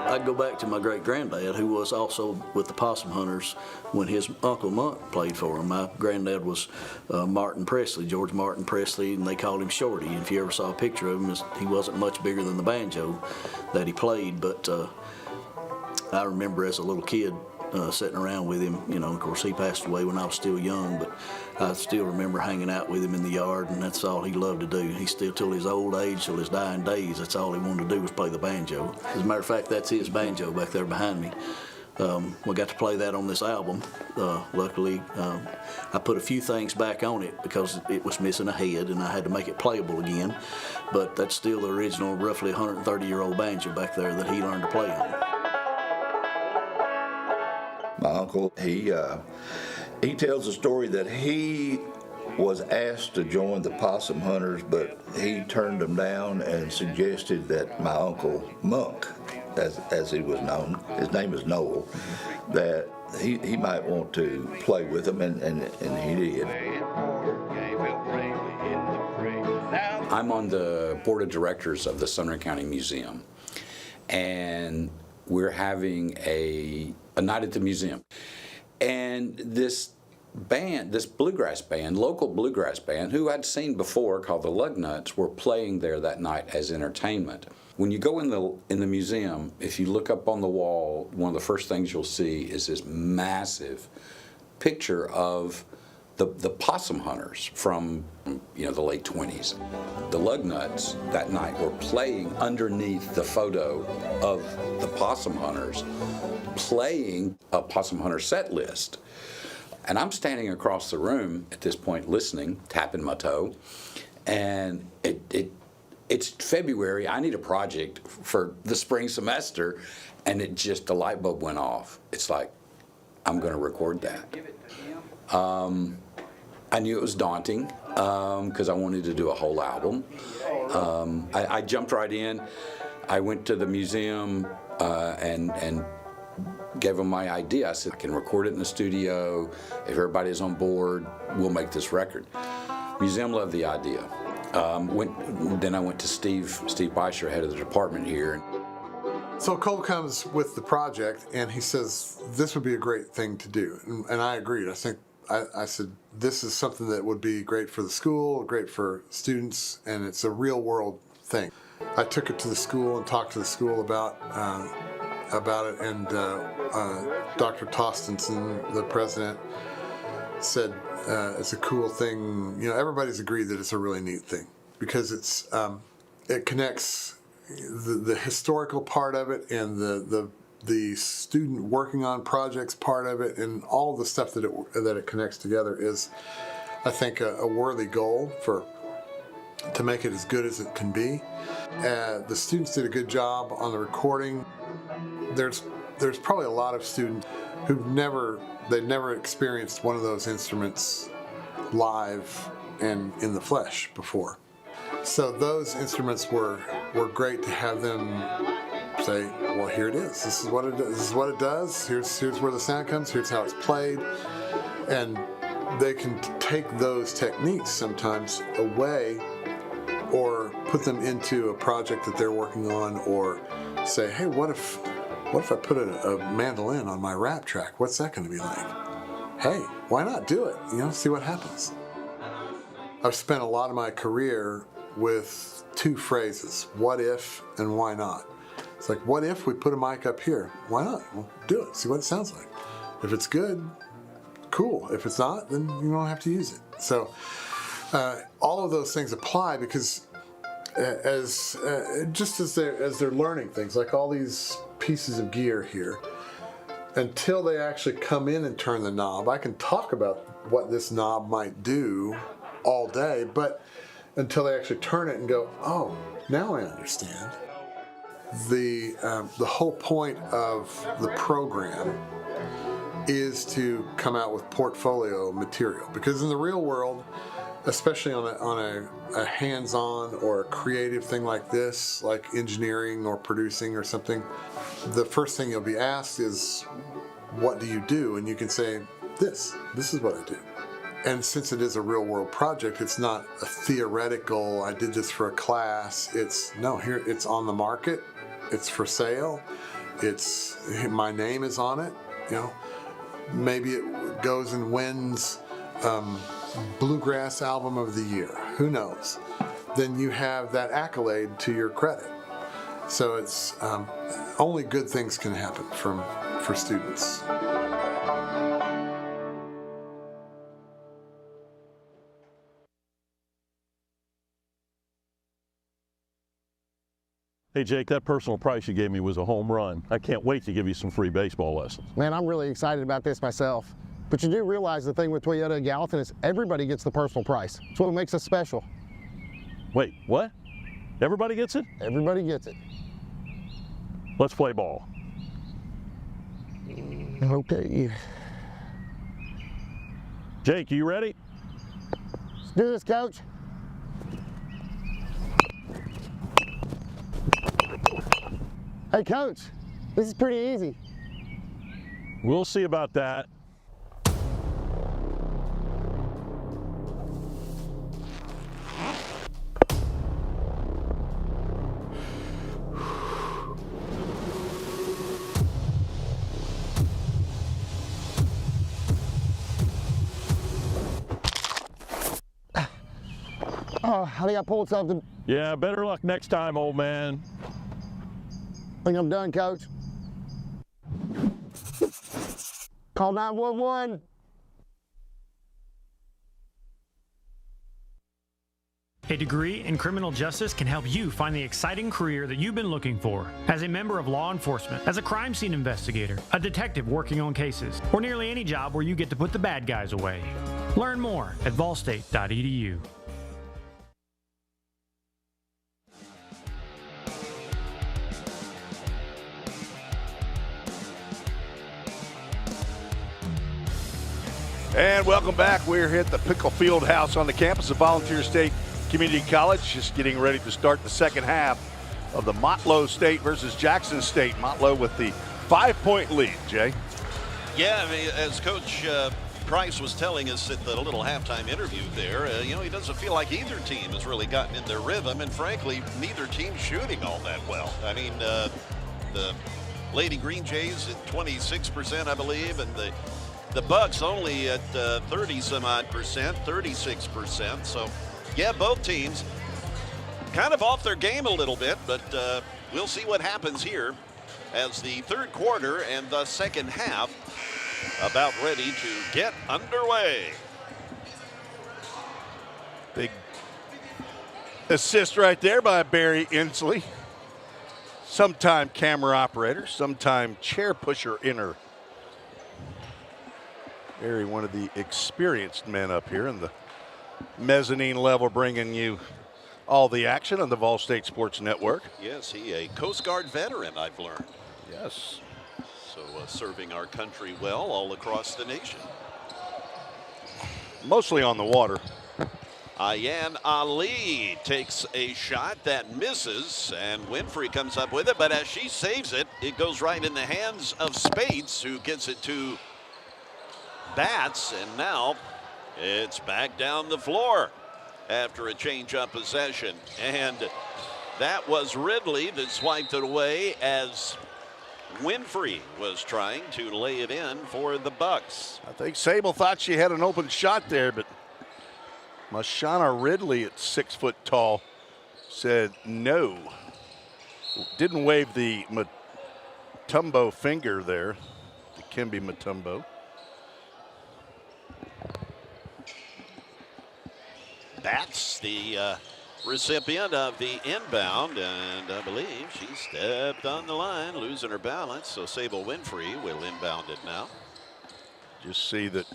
I'd go back to my great-granddad, who was also with the Possum Hunters when his Uncle Monk played for him. My granddad was Martin Presley, George Martin Presley, and they called him Shorty. And if you ever saw a picture of him, he wasn't much bigger than the banjo that he played, but I remember as a little kid sitting around with him. You know, of course, he passed away when I was still young, but I still remember hanging out with him in the yard, and that's all he loved to do. He still, till his old age, till his dying days, that's all he wanted to do was play the banjo. As a matter of fact, that's his banjo back there behind me. We got to play that on this album. Luckily, I put a few things back on it because it was missing a head, and I had to make it playable again. But that's still the original, roughly 130-year-old banjo back there that he learned to play on. My uncle, he tells a story that he was asked to join the Possum Hunters, but he turned them down and suggested that my uncle Monk, as he was known, his name is Noel, that he might want to play with them, and he did. I'm on the board of directors of the Sumner County Museum, and we're having a night at the museum. And this band, this bluegrass band, local bluegrass band, who I'd seen before called the Lugnuts, were playing there that night as entertainment. When you go in the museum, if you look up on the wall, one of the first things you'll see is this massive picture of the Possum Hunters from the late 20s. The Lugnuts that night were playing underneath the photo of the Possum Hunters, playing a Possum Hunter set list. And I'm standing across the room at this point listening, tapping my toe, and it's February. I need a project for the spring semester, and the light bulb went off. It's like, I'm going to record that. I knew it was daunting because I wanted to do a whole album. I jumped right in. I went to the museum and gave them my idea. I said, I can record it in the studio. If everybody's on board, we'll make this record. Museum loved the idea. Then I went to Steve Beischer, head of the department here. So Cole comes with the project, and he says, this would be a great thing to do. And I agreed. I said, this is something that would be great for the school, great for students, and it's a real world thing. I took it to the school and talked to the school about it, and Dr. Tostenson, the president, said it's a cool thing. Everybody's agreed that it's a really neat thing because it connects the historical part of it and the student working on projects part of it, and all the stuff that it connects together is, I think, a worthy goal to make it as good as it can be. The students did a good job on the recording. There's probably a lot of students who've never experienced one of those instruments live and in the flesh before. So those instruments were great to have them say, well, here it is. This is what it does. This is what it does. Here's where the sound comes. Here's how it's played. And they can take those techniques sometimes away or put them into a project that they're working on, or say, hey, what if I put a mandolin on my rap track? What's that going to be like? Hey, why not do it? See what happens. I've spent a lot of my career with two phrases, what if and why not. It's like, what if we put a mic up here? Why not? Well, do it. See what it sounds like. If it's good, cool. If it's not, then you don't have to use it. So all of those things apply because as they're learning things, like all these pieces of gear here, until they actually come in and turn the knob, I can talk about what this knob might do all day, but until they actually turn it and go, oh, now I understand. The whole point of the program is to come out with portfolio material, because in the real world, especially on a hands-on or a creative thing like this, like engineering or producing or something, the first thing you'll be asked is, what do you do? And you can say, this is what I do. And since it is a real world project, it's not a theoretical, I did this for a class. It's here, it's on the market, it's for sale, my name is on it, Maybe it goes and wins Bluegrass Album of the Year, who knows? Then you have that accolade to your credit. So it's only good things can happen for students. Hey Jake, that personal price you gave me was a home run. I can't wait to give you some free baseball lessons. Man, I'm really excited about this myself. But you do realize the thing with Toyota Gallatin is everybody gets the personal price. It's what makes us special. Wait, what? Everybody gets it? Everybody gets it. Let's play ball. Okay. Jake, you ready? Let's do this, Coach. Hey, Coach, this is pretty easy. We'll see about that. Oh, I think I pulled something. Yeah, better luck next time, old man. I think I'm done, Coach. Call 911. A degree in criminal justice can help you find the exciting career that you've been looking for. As a member of law enforcement, as a crime scene investigator, a detective working on cases, or nearly any job where you get to put the bad guys away. Learn more at VolState.edu. And welcome back. We're here at the Pickle Field House on the campus of Volunteer State Community College, just getting ready to start the second half of the Motlow State versus Jackson State. Motlow with the 5-point lead, Jay. Yeah, I mean, as Coach Price was telling us at the little halftime interview there, he doesn't feel like either team has really gotten in their rhythm, and frankly, neither team's shooting all that well. I mean, the Lady Green Jays at 26%, I believe, and the Bucks only at 30-some-odd percent, 36%. So, yeah, both teams kind of off their game a little bit, but we'll see what happens here as the third quarter and the second half about ready to get underway. Big assist right there by Barry Inslee. Sometime camera operator, sometime chair pusher inner. Barry, one of the experienced men up here in the mezzanine level, bringing you all the action on the VolState Sports Network. Yes, he a Coast Guard veteran, I've learned. Yes. So serving our country well all across the nation. Mostly on the water. Ayan Ali takes a shot that misses, and Winfrey comes up with it, but as she saves it, it goes right in the hands of Spates, who gets it to Bats, and now it's back down the floor after a change of possession. And that was Ridley that swiped it away as Winfrey was trying to lay it in for the Bucks. I think Sable thought she had an open shot there, but Mashana Ridley at 6 foot tall said no. Didn't wave the Mutombo finger there, the Kimby Mutombo. Bats, the recipient of the inbound, and I believe she stepped on the line, losing her balance, so Sable Winfrey will inbound it now. Just see that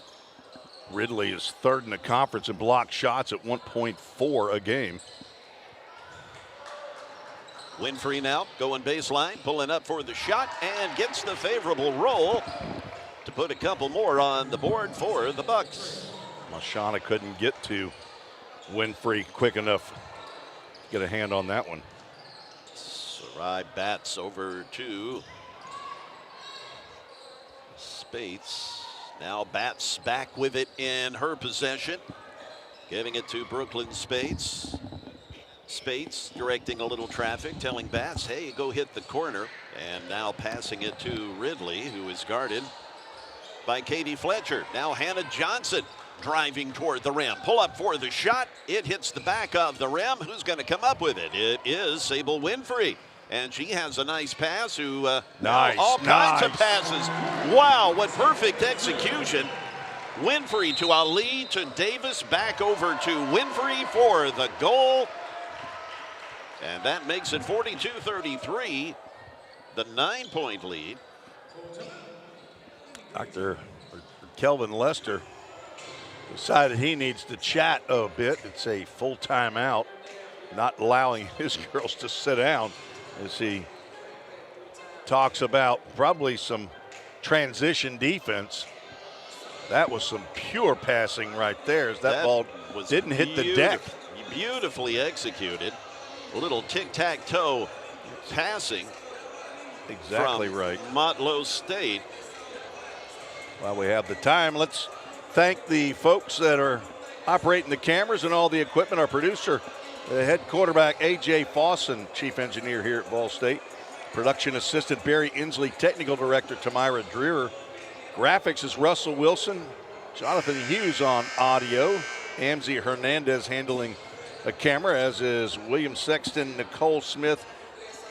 Ridley is third in the conference in blocked shots at 1.4 a game. Winfrey now going baseline, pulling up for the shot, and gets the favorable roll to put a couple more on the board for the Bucks. Mashana couldn't get to Winfrey quick enough to get a hand on that one. Sarai Bats over to Spates. Now Bats back with it in her possession. Giving it to Brooklyn Spates. Spates directing a little traffic, telling Bats, hey, go hit the corner. And now passing it to Ridley, who is guarded by Katie Fletcher. Now Hannah Johnson driving toward the rim. Pull up for the shot. It hits the back of the rim. Who's going to come up with it? It is Sable Winfrey. And she has a nice pass who all kinds of passes. Wow, what perfect execution. Winfrey to Ali to Davis, back over to Winfrey for the goal. And that makes it 42-33, the 9-point lead. Dr. Kelvin Lester decided he needs to chat a bit. It's a full timeout, not allowing his girls to sit down as he talks about probably some transition defense. That was some pure passing right there as that ball didn't hit the deck. Beautifully executed. A little tic-tac-toe passing. Exactly from right. Motlow State. While we have the time, let's thank the folks that are operating the cameras and all the equipment. Our producer, the head quarterback, A.J. Fawson, chief engineer here at VolState. Production assistant, Barry Inslee. Technical director, Tamira Dreer. Graphics is Russell Wilson. Jonathan Hughes on audio. Amzie Hernandez handling the camera, as is William Sexton, Nicole Smith,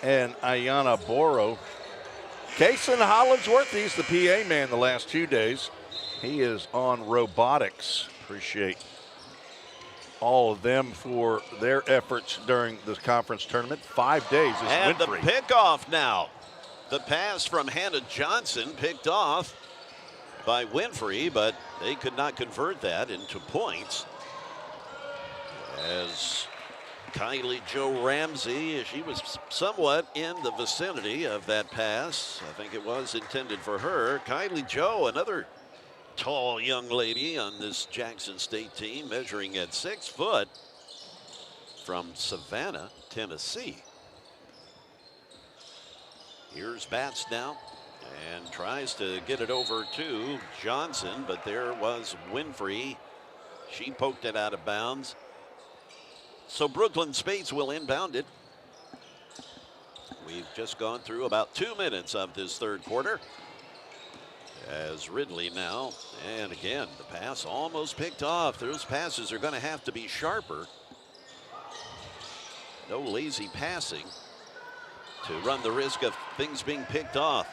and Ayana Boro. Kason Hollinsworth, he's the PA man the last 2 days. He is on robotics. Appreciate all of them for their efforts during this conference tournament. 5 days is And Winfrey. the pickoff now. The pass from Hannah Johnson picked off by Winfrey, but they could not convert that into points. As Kylie Jo Ramsey, she was somewhat in the vicinity of that pass. I think it was intended for her. Kylie Jo, another tall young lady on this Jackson State team, measuring at 6 foot, from Savannah, Tennessee. Here's Bats now and tries to get it over to Johnson, but there was Winfrey. She poked it out of bounds. So Brooklyn Spates will inbound it. We've just gone through about 2 minutes of this third quarter. As Ridley now, and again, the pass almost picked off. Those passes are going to have to be sharper. No lazy passing to run the risk of things being picked off.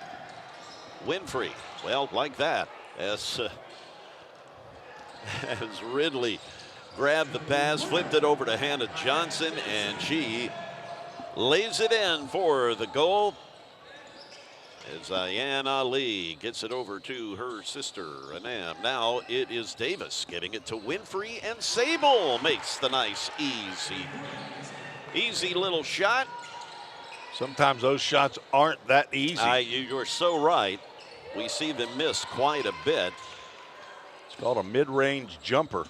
Winfrey, well, like that, as Ridley grabbed the pass, flipped it over to Hannah Johnson, and she lays it in for the goal. As Ayan Ali gets it over to her sister, Anam. Now it is Davis getting it to Winfrey, and Sable makes the nice, easy little shot. Sometimes those shots aren't that easy. You're so right. We see them miss quite a bit. It's called a mid-range jumper.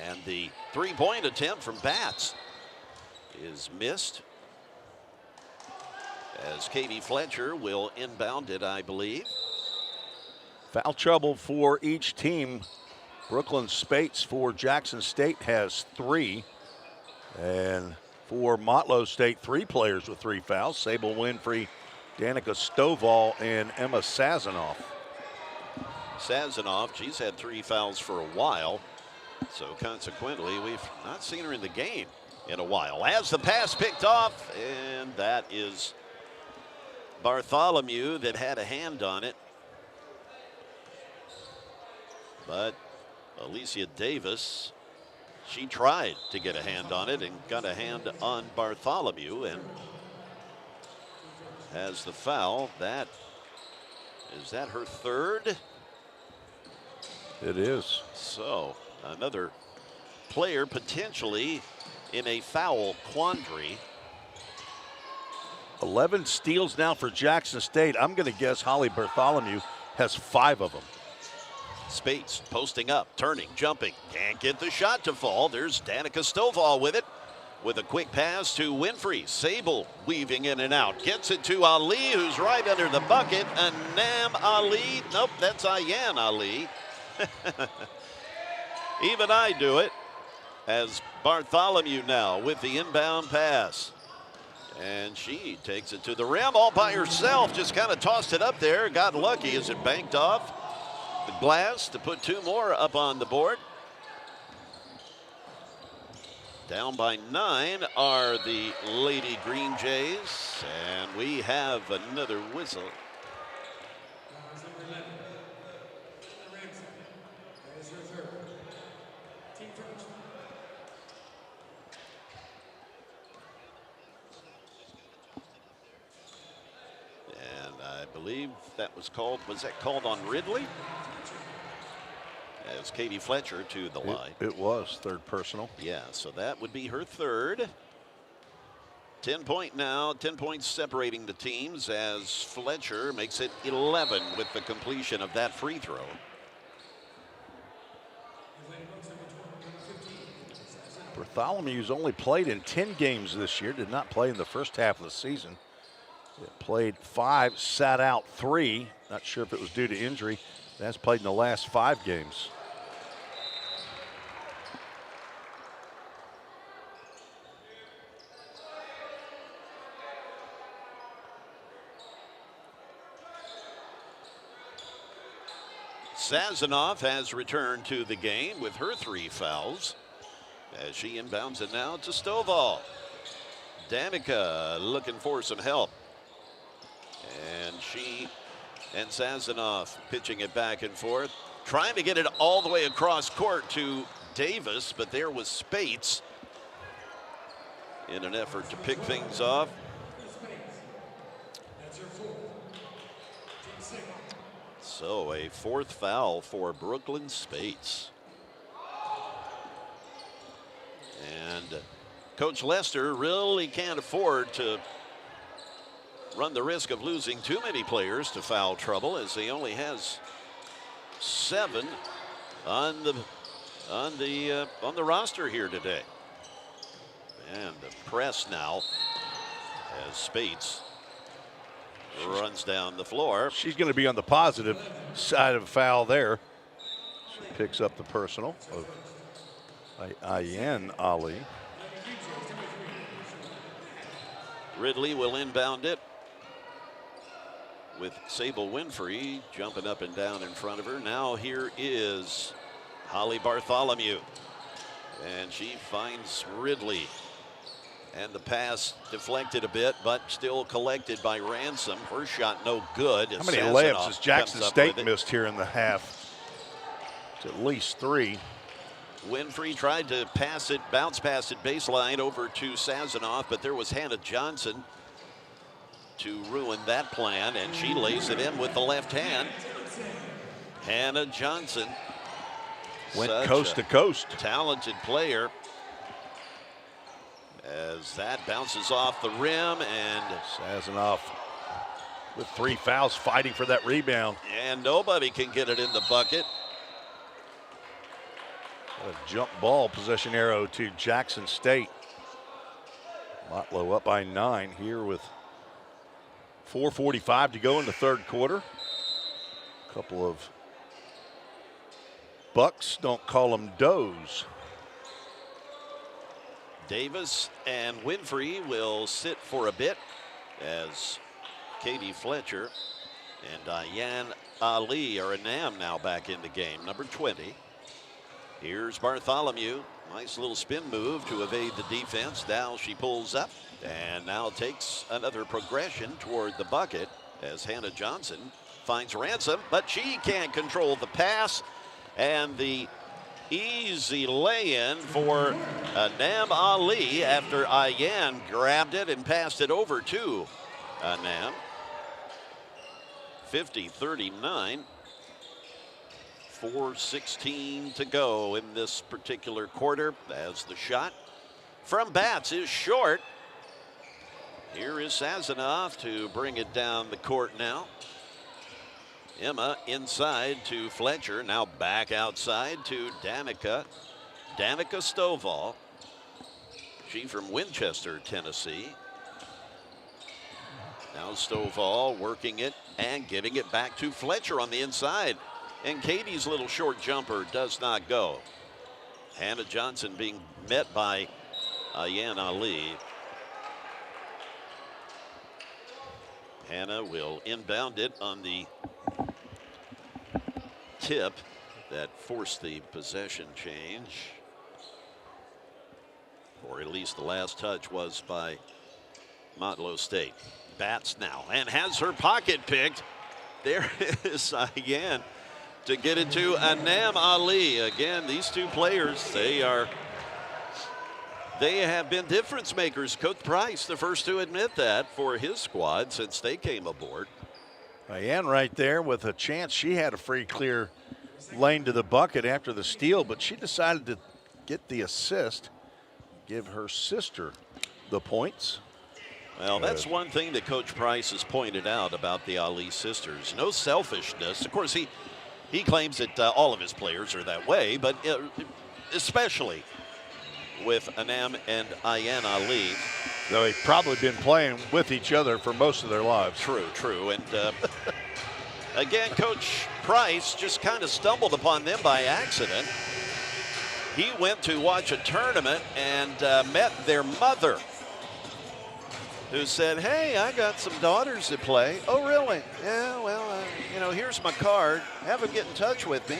And the three-point attempt from Bats is missed, as Katie Fletcher will inbound it, I believe. Foul trouble for each team. Brooklyn Spates for Jackson State has 3. And for Motlow State, 3 players with 3 fouls. Sable Winfrey, Danica Stovall, and Emma Sazanoff. Sazanoff, she's had 3 fouls for a while. So consequently, we've not seen her in the game in a while. As the pass picked off, and that is Bartholomew that had a hand on it. But Alicia Davis, she tried to get a hand on it and got a hand on Bartholomew and has the foul. Is that her 3rd? It is. So another player potentially in a foul quandary. 11 steals now for Jackson State. I'm going to guess Holly Bartholomew has 5 of them. Spates posting up, turning, jumping. Can't get the shot to fall. There's Danica Stovall with it. with a quick pass to Winfrey. Sable weaving in and out. Gets it to Ali, who's right under the bucket. Anam Ali. Nope, that's Ayan Ali. Even I do it. As Bartholomew now with the inbound pass. And she takes it to the rim all by herself. Just kind of tossed it up there. Got lucky as it banked off the glass to put 2 more up on the board. Down by 9 are the Lady Green Jays, and we have another whistle. And I believe that was that called on Ridley? As Katie Fletcher to the line. It was third personal. Yeah, so that would be her third. 10 points separating the teams as Fletcher makes it 11 with the completion of that free throw. Bartholomew's only played in 10 games this year, did not play in the first half of the season. It played 5, sat out 3. Not sure if it was due to injury. That's played in the last 5 games. Sazanoff has returned to the game with her 3 fouls as she inbounds it now to Stovall. Danica looking for some help. And she and Sazanoff pitching it back and forth, trying to get it all the way across court to Davis, but there was Spates in an effort to pick things off. So a 4th foul for Brooklyn Spates. And Coach Lester really can't afford to run the risk of losing too many players to foul trouble, as he only has 7 on the roster here today. And the press now as Spates runs down the floor. She's going to be on the positive side of a foul there. She picks up the personal of Ayan Ali. Ridley will inbound it with Sable Winfrey jumping up and down in front of her. Now here is Holly Bartholomew, and she finds Ridley, and the pass deflected a bit but still collected by Ransom. Her shot no good. How many layups has Jackson State missed here in the half? It's at least 3. Winfrey tried to pass it, bounce pass it baseline over to Sazanoff, but there was Hannah Johnson to ruin that plan, and she lays it in with the left hand. Hannah Johnson went coast to coast. Talented player. As that bounces off the rim, and Sazanoff with 3 fouls fighting for that rebound. And nobody can get it in the bucket. A jump ball possession arrow to Jackson State. Motlow up by 9 here with 4:45 to go in the third quarter. A couple of bucks, don't call them does. Davis and Winfrey will sit for a bit as Katie Fletcher and Ayan Ali are Anam now back in the game, number 20. Here's Bartholomew. Nice little spin move to evade the defense. Now she pulls up and now takes another progression toward the bucket as Hannah Johnson finds Ransom, but she can't control the pass, and the easy lay-in for Anam Ali after Ayan grabbed it and passed it over to Anam. 50-39. 4:16 to go in this particular quarter as the shot from Batts is short. Here is Sazanoff to bring it down the court now. Emma inside to Fletcher, now back outside to Danica. Danica Stovall. She from Winchester, Tennessee. Now Stovall working it and getting it back to Fletcher on the inside. And Katie's little short jumper does not go. Hannah Johnson being met by Ayan Ali. Hannah will inbound it on the tip that forced the possession change. Or at least the last touch was by Motlow State. Bats now and has her pocket picked. There is Ayan to get it to Anam Ali. Again, these two players, they have been difference makers. Coach Price, the first to admit that for his squad since they came aboard. Ayan right there with a chance. She had a free clear lane to the bucket after the steal, but she decided to get the assist, give her sister the points. Well, that's one thing that Coach Price has pointed out about the Ali sisters. No selfishness. Of course, he claims that all of his players are that way, but especially with Anam and Ayan Ali. Though they've probably been playing with each other for most of their lives. True. And again, Coach Price just kind of stumbled upon them by accident. He went to watch a tournament and met their mother, who said, "Hey, I got some daughters that play." "Oh, really?" "Yeah, well, here's my card. Have them get in touch with me."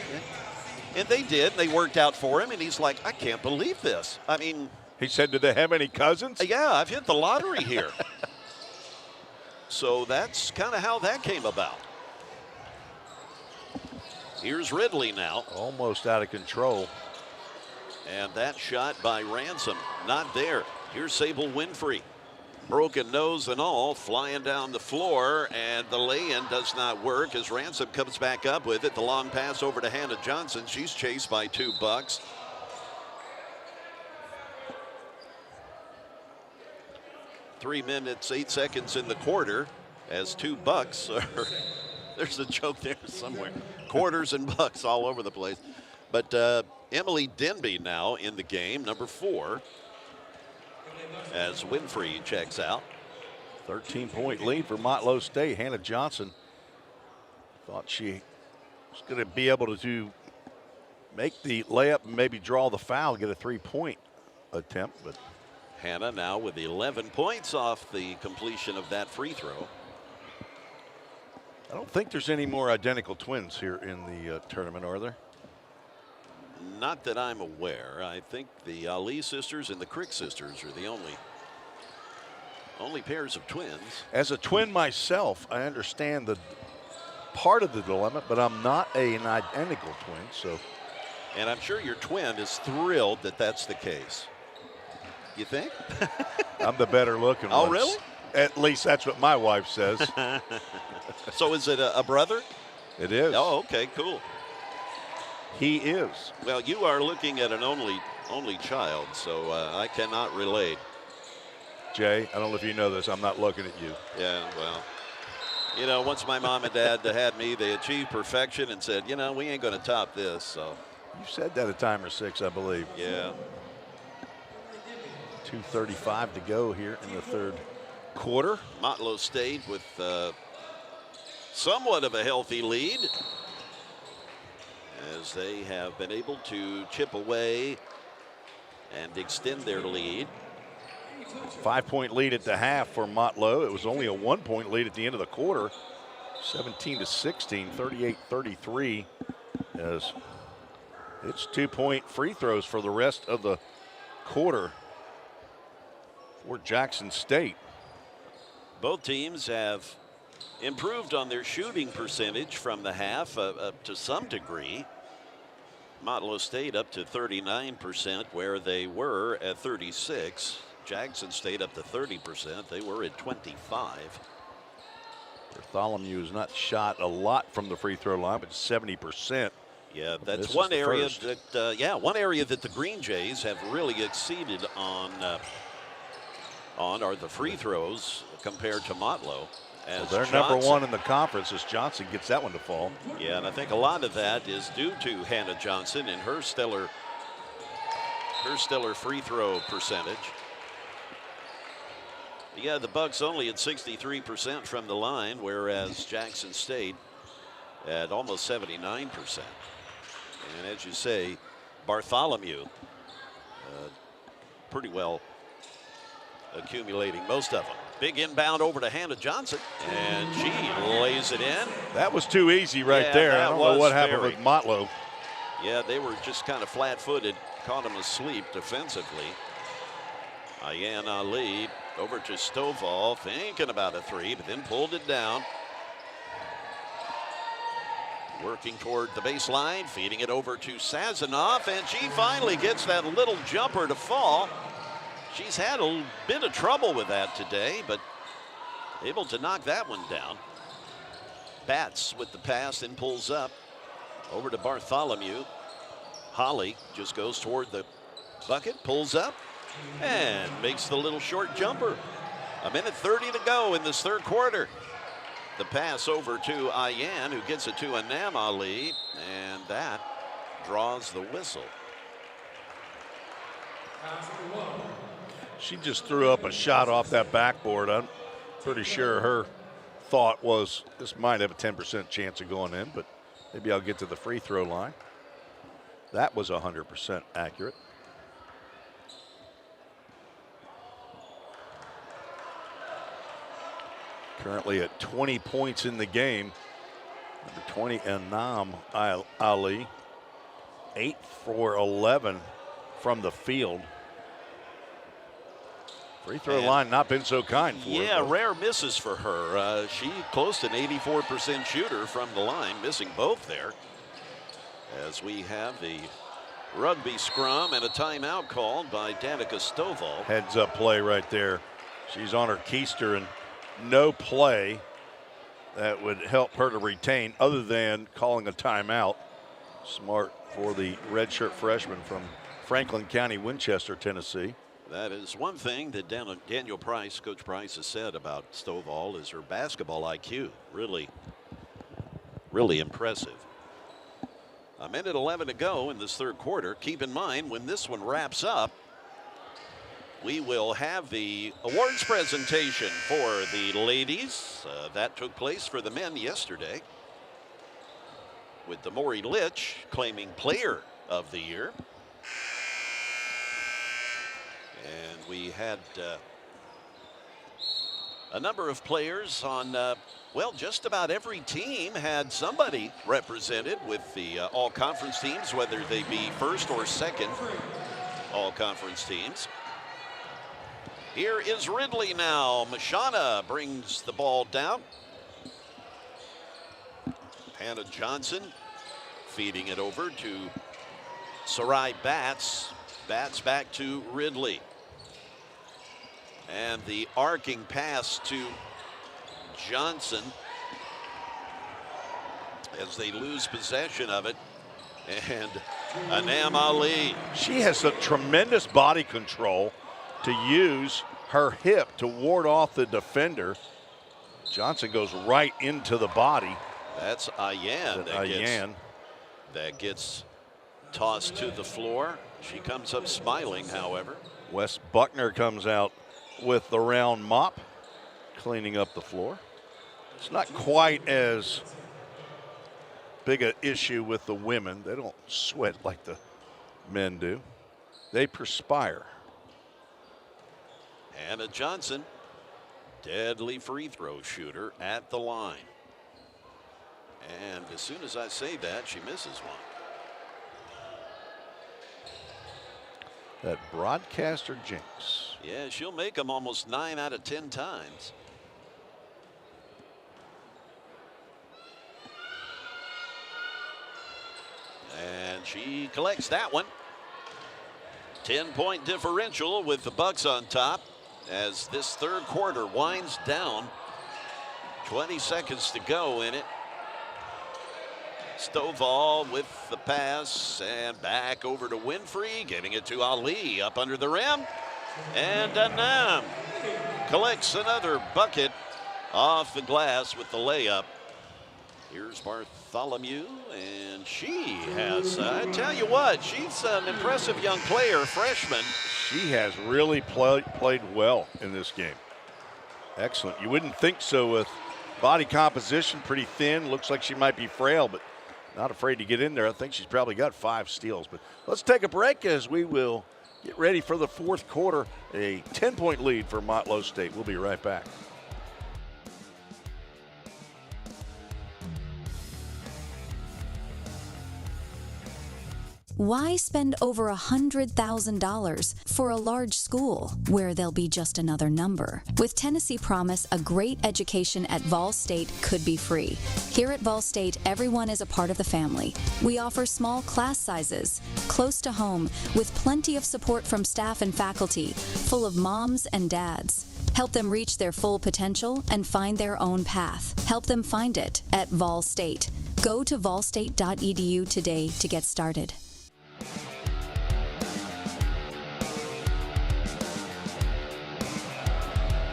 And they did. They worked out for him, and he's like, "I can't believe this." I mean, he said, "Do they have any cousins?" "Yeah, I've hit the lottery here." So that's kind of how that came about. Here's Ridley now. Almost out of control. And that shot by Ransom, not there. Here's Sable Winfrey. Broken nose and all, flying down the floor, and the lay-in does not work as Ransom comes back up with it. The long pass over to Hannah Johnson. She's chased by 2 Bucks. Three minutes, 8 seconds in the quarter as 2 Bucks are, there's a joke there somewhere. Quarters and Bucks all over the place. But Emily Denby now in the game, number 4. As Winfrey checks out. 13-point lead for Motlow State. Hannah Johnson thought she was going to be able to make the layup and maybe draw the foul, get a 3-point attempt. But Hannah now with 11 points off the completion of that free throw. I don't think there's any more identical twins here in the tournament, are there? Not that I'm aware. I think the Ali sisters and the Crick sisters are the only pairs of twins. As a twin myself, I understand the part of the dilemma, but I'm not an identical twin, so. And I'm sure your twin is thrilled that that's the case. You think? I'm the better looking one. Oh, really? At least that's what my wife says. So is it a brother? It is. Oh, okay, cool. He is. Well, you are looking at an only child, so I cannot relate. Jay, I don't know if you know this. I'm not looking at you. Yeah, well, once my mom and dad had me, they achieved perfection and said, we ain't going to top this. So you said that a time or 6, I believe. Yeah. 2:35 to go here in the third quarter. Motlow State with somewhat of a healthy lead, as they have been able to chip away and extend their lead. 5-point lead at the half for Motlow. It was only a 1-point lead at the end of the quarter. 17-16, 38-33, as it's 2-point free throws for the rest of the quarter for Jackson State. Both teams have improved on their shooting percentage from the half to some degree. Motlow State up to 39%, where they were at 36. Jackson State up to 30%. They were at 25. Bartholomew has not shot a lot from the free throw line, but 70%. Yeah, that's one area that one area that the Green Jays have really exceeded on are the free throws compared to Motlow. Well, they're number 1 in the conference as Johnson gets that one to fall. Yeah, and I think a lot of that is due to Hannah Johnson and her stellar free throw percentage. Yeah, the Bucks only at 63% from the line, whereas Jackson State at almost 79%. And as you say, Bartholomew pretty well accumulating most of them. Big inbound over to Hannah Johnson, and she lays it in. That was too easy right there. I don't know what happened with Motlow. Yeah, they were just kind of flat-footed, caught him asleep defensively. Ayan Ali over to Stovall, thinking about a three, but then pulled it down. Working toward the baseline, feeding it over to Sazanoff, and she finally gets that little jumper to fall. She's had a bit of trouble with that today, but able to knock that one down. Batts with the pass and pulls up over to Bartholomew. Holly just goes toward the bucket, pulls up, and makes the little short jumper. 1:30 to go in this third quarter. The pass over to Ayan, who gets it to Anam Ali, and that draws the whistle. She just threw up a shot off that backboard. I'm pretty sure her thought was this might have a 10% chance of going in, but maybe I'll get to the free throw line. That was 100% accurate. Currently at 20 points in the game. Number 20, Anam Ali. 8 for 11 from the field. Free throw line not been so kind for her. Yeah, rare misses for her. She close to an 84% shooter from the line, missing both there. As we have the rugby scrum and a timeout called by Danica Stovall. Heads up play right there. She's on her keister and no play that would help her to retain other than calling a timeout. Smart for the redshirt freshman from Franklin County, Winchester, Tennessee. That is one thing that Daniel Price, Coach Price, has said about Stovall is her basketball IQ. Really, really impressive. 1:11 to go in this third quarter. Keep in mind, when this one wraps up, we will have the awards presentation for the ladies. That took place for the men yesterday, with the Maury Litch claiming Player of the Year. And we had a number of players on, well, just about every team had somebody represented with the all-conference teams, whether they be first or second all-conference teams. Here is Ridley now. Mashana brings the ball down. Hannah Johnson feeding it over to Sarai Batts. Batts back to Ridley. And the arcing pass to Johnson as they lose possession of it. And Anam Ali. She has a tremendous body control to use her hip to ward off the defender. Johnson goes right into the body. That's Ayan. That gets tossed to the floor. She comes up smiling, however. Wes Buckner comes out with the round mop, cleaning up the floor. It's not quite as big an issue with the women. They don't sweat like the men do. They perspire. Hannah Johnson, deadly free throw shooter at the line. And as soon as I say that, she misses one. That broadcaster jinx. Yeah, she'll make them almost 9 out of 10 times. And she collects that one. 10-point differential with the Bucks on top as this third quarter winds down. 20 seconds to go in it. Stovall with the pass and back over to Winfrey, giving it to Ali up under the rim. And Anam collects another bucket off the glass with the layup. Here's Bartholomew, and she has, I tell you what, she's an impressive young player, freshman. She has really played well in this game. Excellent. You wouldn't think so with body composition, pretty thin. Looks like she might be frail, but not afraid to get in there. I think she's probably got 5 steals. But let's take a break as we will get ready for the fourth quarter. A 10-point lead for Motlow State. We'll be right back. Why spend over $100,000 for a large school where they'll be just another number? With Tennessee Promise, a great education at VolState could be free. Here at VolState, everyone is a part of the family. We offer small class sizes, close to home, with plenty of support from staff and faculty, full of moms and dads. Help them reach their full potential and find their own path. Help them find it at VolState. Go to volstate.edu today to get started.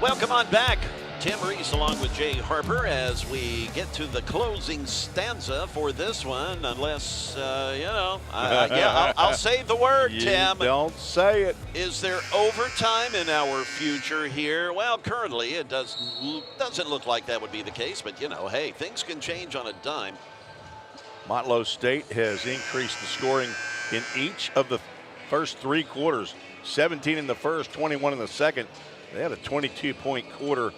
Welcome on back. Tim Reese along with Jay Harper as we get to the closing stanza for this one, unless, I'll say the word, Tim. Don't say it. Is there overtime in our future here? Well, currently it doesn't look like that would be the case, but, hey, things can change on a dime. Motlow State has increased the scoring in each of the first 3 quarters. 17 in the first, 21 in the second. They had a 22-point quarter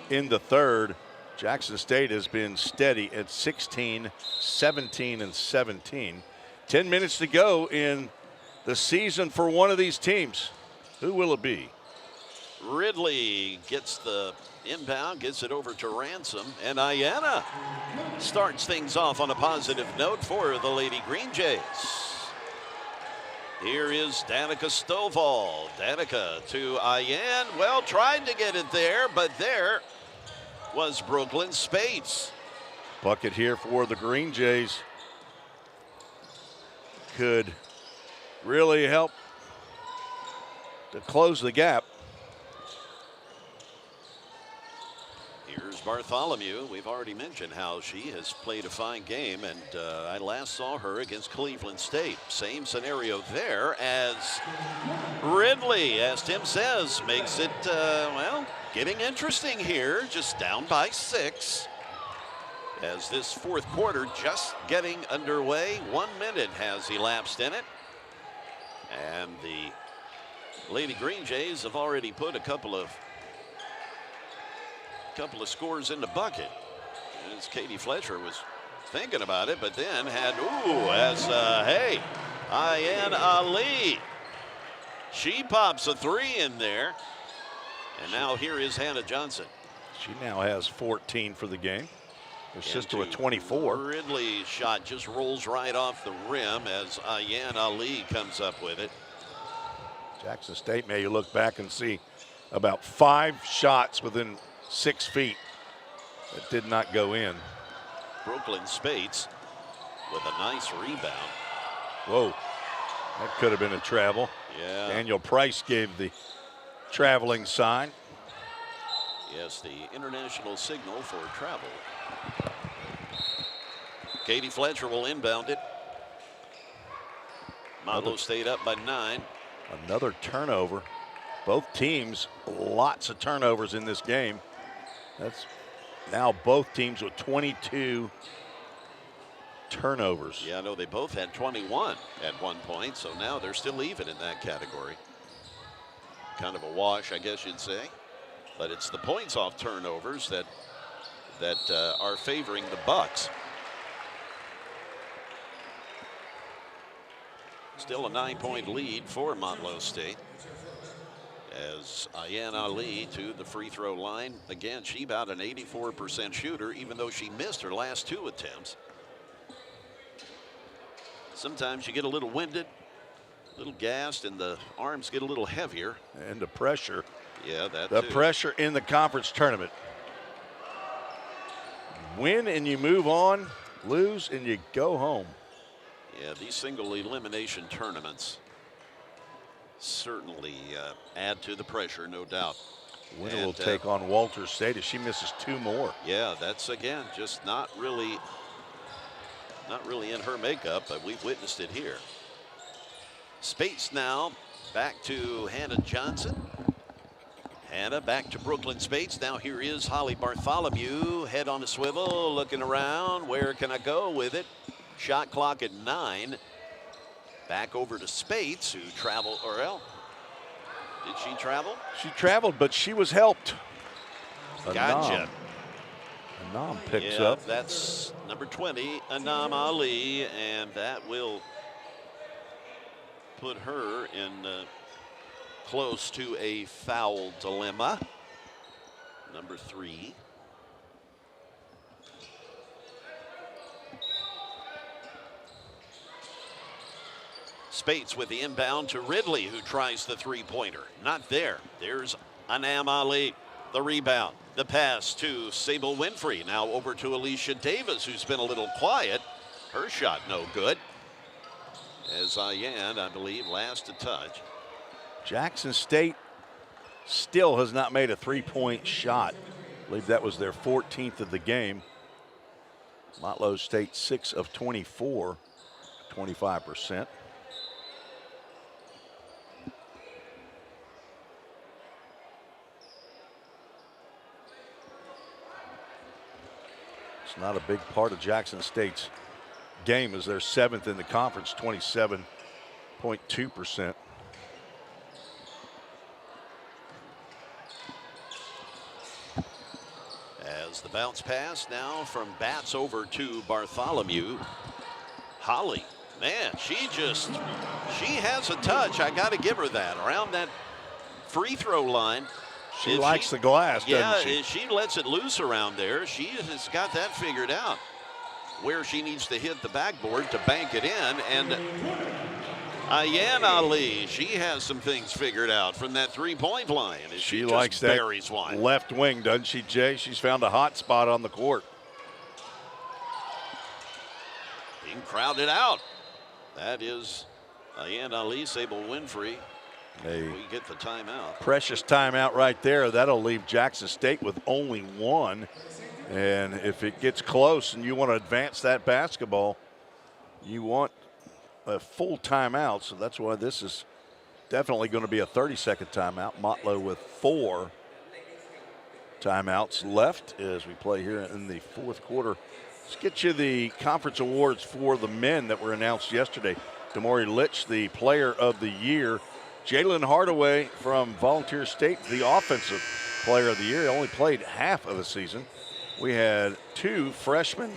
in the third. Jackson State has been steady at 16, 17, and 17. 10 minutes to go in the season for one of these teams. Who will it be? Ridley gets the inbound, gets it over to Ransom, and Ayanna starts things off on a positive note for the Lady Green Jays. Here is Danica Stovall. Danica to Ayan. Well, tried to get it there, but there was Brooklyn Spates. Bucket here for the Green Jays. Could really help to close the gap. Here's Bartholomew. We've already mentioned how she has played a fine game, and I last saw her against Cleveland State. Same scenario there as Ridley, as Tim says, makes it, getting interesting here. Just down by 6 as this fourth quarter just getting underway. 1 minute has elapsed in it, and the Lady Green Jays have already put a couple of scores in the bucket. As Katie Fletcher was thinking about it, but then had, Ayan Ali. She pops a 3 in there. And now here is Hannah Johnson. She now has 14 for the game. Her sister with 24. Ridley's shot just rolls right off the rim as Ayan Ali comes up with it. Jackson State, may you look back and see about 5 shots within 6 feet that did not go in. Brooklyn Spates with a nice rebound. Whoa, that could have been a travel. Yeah. Daniel Price gave the traveling sign. Yes, the international signal for travel. Katie Fletcher will inbound it. Motlow State up by 9. Another turnover. Both teams, lots of turnovers in this game. That's now both teams with 22 turnovers. Yeah, I know they both had 21 at one point, so now they're still even in that category. Kind of a wash, I guess you'd say. But it's the points off turnovers that are favoring the Bucks. Still a 9-point lead for Motlow State. As Ayan Ali to the free throw line. Again, she about an 84% shooter, even though she missed her last 2 attempts. Sometimes you get a little winded, a little gassed, and the arms get a little heavier. And the pressure. Yeah, that the too. pressure in the conference tournament. Win and you move on, lose and you go home. Yeah, these single elimination tournaments certainly add to the pressure, no doubt. Winner will take on Walter State if she misses 2 more. Yeah, that's again just not really in her makeup, but we've witnessed it here. Spates now back to Hannah Johnson. Hannah back to Brooklyn Spates. Now here is Holly Bartholomew. Head on a swivel, looking around. Where can I go with it? Shot clock at 9. Back over to Spates, who traveled, or well, did she travel? She traveled, but she was helped. Gotcha. Anam picks yeah, up. That's number 20, Anam Ali, and that will put her in close to a foul dilemma. Number 3. Spates with the inbound to Ridley, who tries the three-pointer. Not there. There's Anam Ali. The rebound. The pass to Sable Winfrey. Now over to Alicia Davis, who's been a little quiet. Her shot no good. As Ayan, I believe, last to touch. Jackson State still has not made a three-point shot. I believe that was their 14th of the game. Motlow State 6 of 24, 25%. It's not a big part of Jackson State's game as they're 7th in the conference, 27.2%. As the bounce pass now from Batts over to Bartholomew. Holly, man, she has a touch. I got to give her that. Around that free throw line. She likes the glass, doesn't she? Yeah, she lets it loose around there. She has got that figured out. Where she needs to hit the backboard to bank it in. And Ayan Ali, she has some things figured out from that three-point line. She likes that left wing, doesn't she, Jay? She's found a hot spot on the court. Being crowded out. That is Ayan Ali, Sable Winfrey. We get the timeout. Precious timeout right there. That'll leave Jackson State with only 1. And if it gets close and you want to advance that basketball, you want a full timeout. So that's why this is definitely going to be a 30-second timeout. Motlow with 4 timeouts left as we play here in the fourth quarter. Let's get you the conference awards for the men that were announced yesterday. Damori Litch, the player of the year. Jalen Hardaway from Volunteer State, the offensive player of the year. He only played half of the season. We had 2 freshman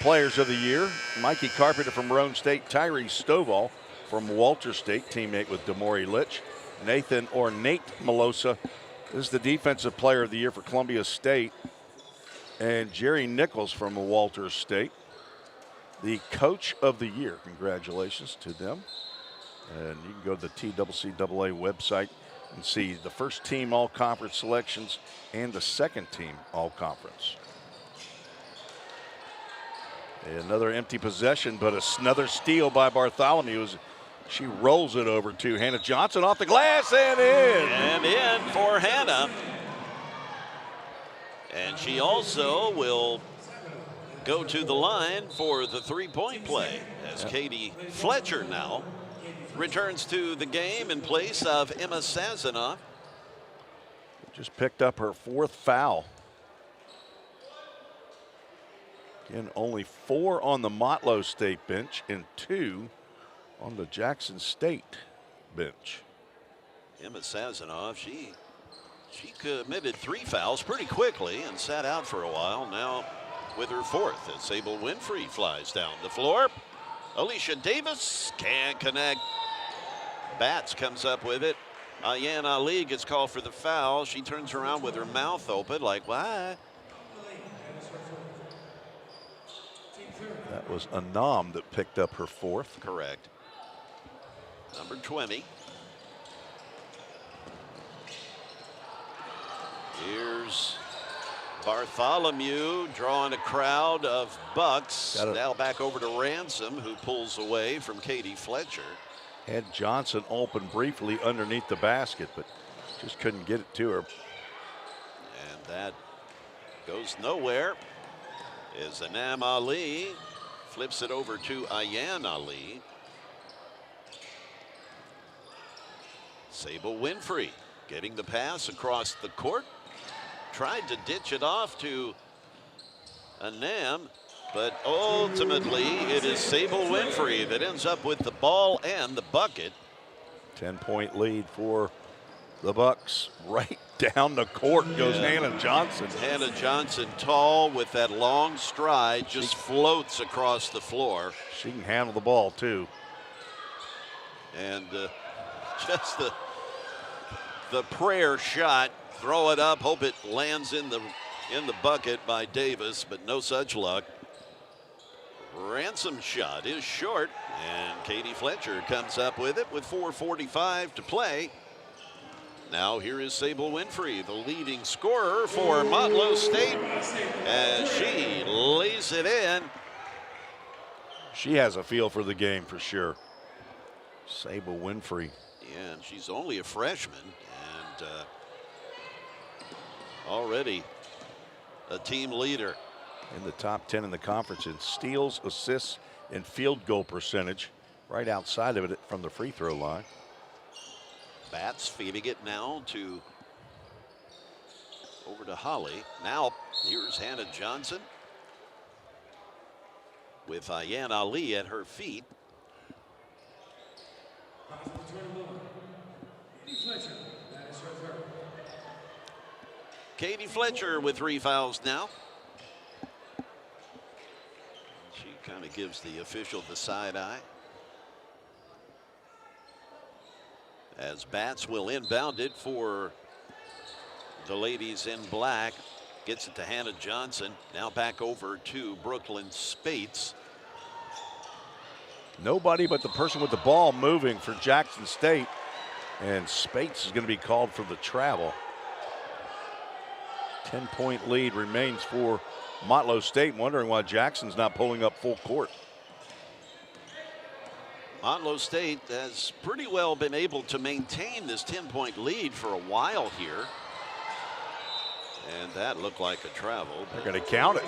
players of the year. Mikey Carpenter from Roane State, Tyree Stovall from Walter State, teammate with Damori Litch. Nate Melosa is the defensive player of the year for Columbia State. And Jerry Nichols from Walter State, the coach of the year. Congratulations to them. And you can go to the TCCAA website and see the first team all-conference selections and the second team all-conference. Another empty possession, but another steal by Bartholomew as she rolls it over to Hannah Johnson off the glass and in. And in for Hannah. And she also will go to the line for the three-point play as Katie Fletcher now returns to the game in place of Emma Sazanoff. Just picked up her 4th foul. Again, only 4 on the Motlow State bench and 2 on the Jackson State bench. Emma Sazanoff, she committed 3 fouls pretty quickly and sat out for a while. Now with her 4th as Sable Winfrey flies down the floor. Alicia Davis can't connect. Batts comes up with it. Ayan Ali gets called for the foul. She turns around with her mouth open like, why? That was Anam that picked up her 4th. Correct. Number 20. Here's Bartholomew drawing a crowd of Bucks. Now back over to Ransom, who pulls away from Katie Fletcher. Had Johnson open briefly underneath the basket, but just couldn't get it to her. And that goes nowhere. As Anam Ali flips it over to Ayan Ali. Sable Winfrey Getting the pass across the court. Tried to ditch it off to Anam, but ultimately it is Sable Winfrey that ends up with the ball and the bucket. 10-point lead for the Bucks. Right down the court goes Hannah Johnson. Hannah Johnson, tall with that long stride, just floats across the floor. She can handle the ball too. And just the prayer shot. Throw it up, hope it lands in the bucket by Davis, but no such luck. Ransom shot is short, and Katie Fletcher comes up with it with 4:45 to play. Now here is Sable Winfrey, the leading scorer for Motlow State, as she lays it in. She has a feel for the game for sure. Sable Winfrey. Yeah, and she's only a freshman, and already a team leader. In the top 10 in the conference in steals, assists, and field goal percentage. Right outside of it from the free throw line. Bats feeding it now over to Holly. Now here's Hannah Johnson with Ayan Ali at her feet. Katie Fletcher with 3 fouls now. She kind of gives the official the side eye. As Bats will inbound it for the ladies in black. Gets it to Hannah Johnson. Now back over to Brooklyn Spates. Nobody but the person with the ball moving for Jackson State. And Spates is going to be called for the travel. 10-point lead remains for Motlow State. Wondering why Jackson's not pulling up full court. Motlow State has pretty well been able to maintain this 10-point lead for a while here. And that looked like a travel. They're going to count it.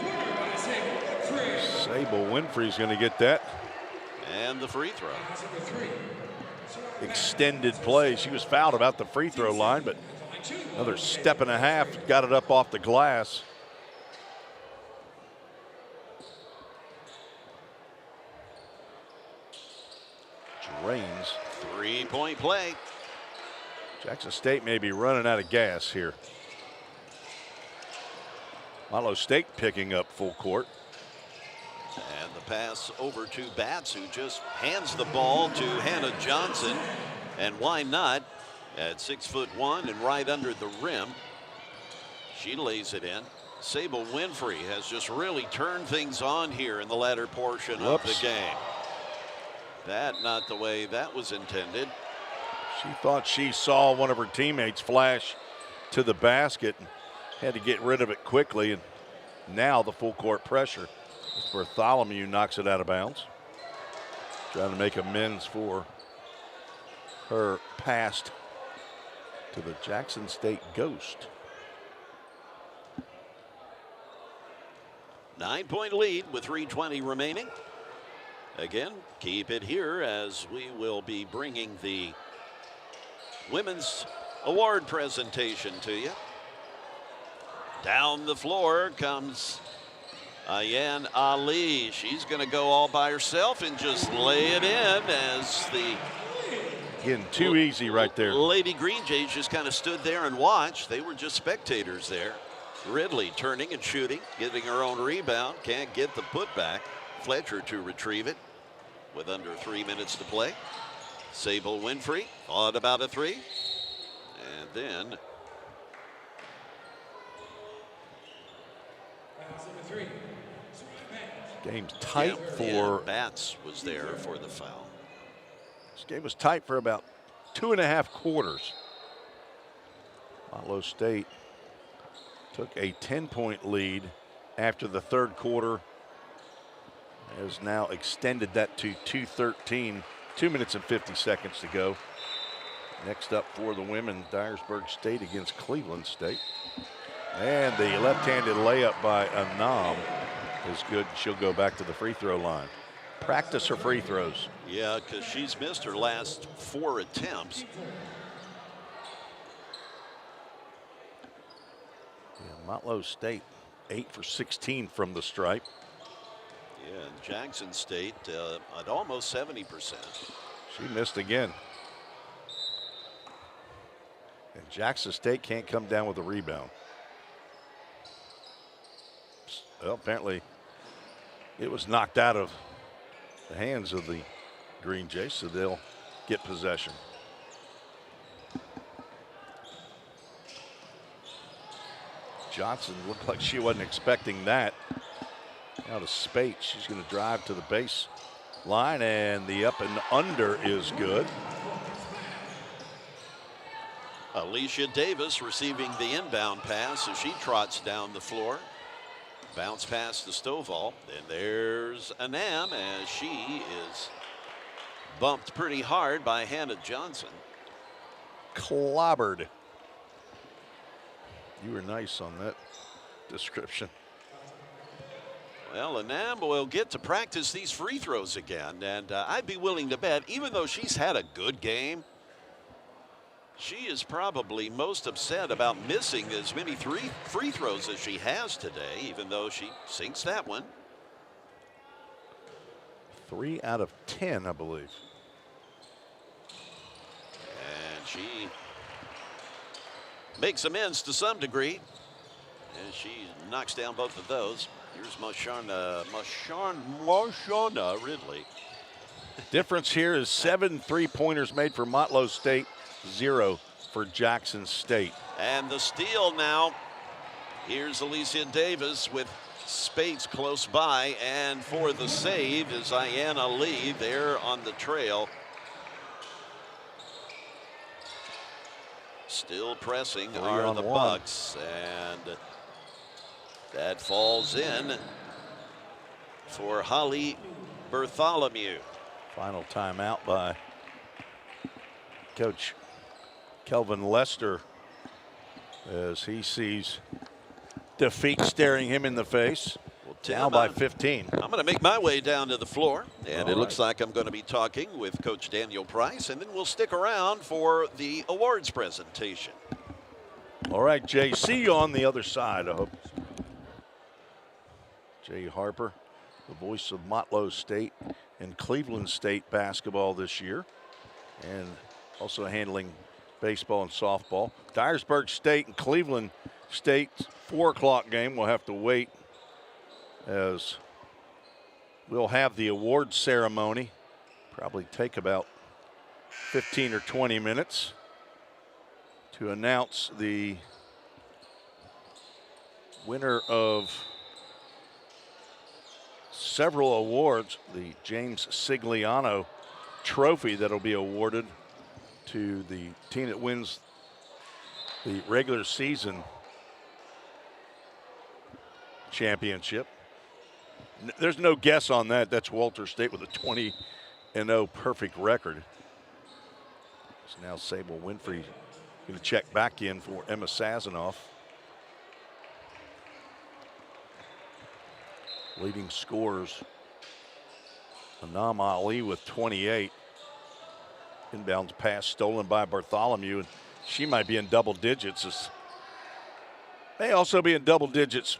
Sable Winfrey's going to get that. And the free throw. Extended play. She was fouled about the free throw line, but another step and a half, got it up off the glass. Drains. 3-point play. Jackson State may be running out of gas here. Motlow State picking up full court. And the pass over to Bats, who just hands the ball to Hannah Johnson. And why not? At 6'1" and right under the rim. She lays it in. Sable Winfrey has just really turned things on here in the latter portion of the game. That not the way that was intended. She thought she saw one of her teammates flash to the basket and had to get rid of it quickly. And now the full court pressure. Bartholomew knocks it out of bounds. Trying to make amends for her past to the Jackson State Ghost. 9-point lead with 3:20 remaining. Again, keep it here as we will be bringing the women's award presentation to you. Down the floor comes Ayan Ali. She's going to go all by herself and just lay it in as the getting too easy right there. Lady Green Jays just kind of stood there and watched. They were just spectators there. Ridley turning and shooting, getting her own rebound. Can't get the putback. Fletcher to retrieve it with under 3 minutes to play. Sable Winfrey thought about a three. And then game's tight for Bats was there for the foul. This game was tight for about 2.5 quarters. Motlow State took a 10-point lead after the third quarter. Has now extended that to 2:13, 2 minutes and 50 seconds to go. Next up for the women, Dyersburg State against Cleveland State. And the left-handed layup by Anam is good. She'll go back to the free throw line. Practice her free throws. Yeah, because she's missed her last 4 attempts. Motlow State 8 for 16 from the stripe. Yeah, and Jackson State at almost 70%. She missed again. And Jackson State can't come down with a rebound. Well, apparently it was knocked out of the hands of the Green Jays, so they'll get possession. Johnson looked like she wasn't expecting that. Now to Spate, she's going to drive to the base line, and the up and under is good. Alicia Davis receiving the inbound pass as she trots down the floor. Bounce pass to Stovall, and there's Anam as she is bumped pretty hard by Hannah Johnson. Clobbered. You were nice on that description. Well, Anam will get to practice these free throws again, and I'd be willing to bet, even though she's had a good game, she is probably most upset about missing as many free throws as she has today, even though she sinks that one. 3 out of 10, I believe. And she makes amends to some degree, and she knocks down both of those. Here's Mashana Ridley. Difference here is 7 3-pointers made for Motlow State, 0 for Jackson State. And the steal now. Here's Alicia Davis with Spates close by, and for the save is Ayanna Lee there on the trail. Still pressing are the Bucks, and that falls in for Holly Bartholomew. Final timeout by Coach Kelvin Lester as he sees defeat staring him in the face. Well, now by 15. I'm going to make my way down to the floor, and it looks like I'm going to be talking with Coach Daniel Price, and then we'll stick around for the awards presentation. All right, Jay, see you on the other side, I hope. Jay Harper, the voice of Motlow State and Cleveland State basketball this year, and also handling baseball and softball. Dyersburg State and Cleveland State's 4 o'clock game will have to wait, as we'll have the award ceremony. Probably take about 15 or 20 minutes to announce the winner of several awards, the James Sigliano Trophy that'll be awarded to the team that wins the regular season championship. There's no guess on that. That's Walter State with a 20-0 perfect record. So now Sable Winfrey going to check back in for Emma Sazanoff. Leading scorers, Anam Ali with 28. Inbounds pass stolen by Bartholomew, and she might be in double digits. May also be in double digits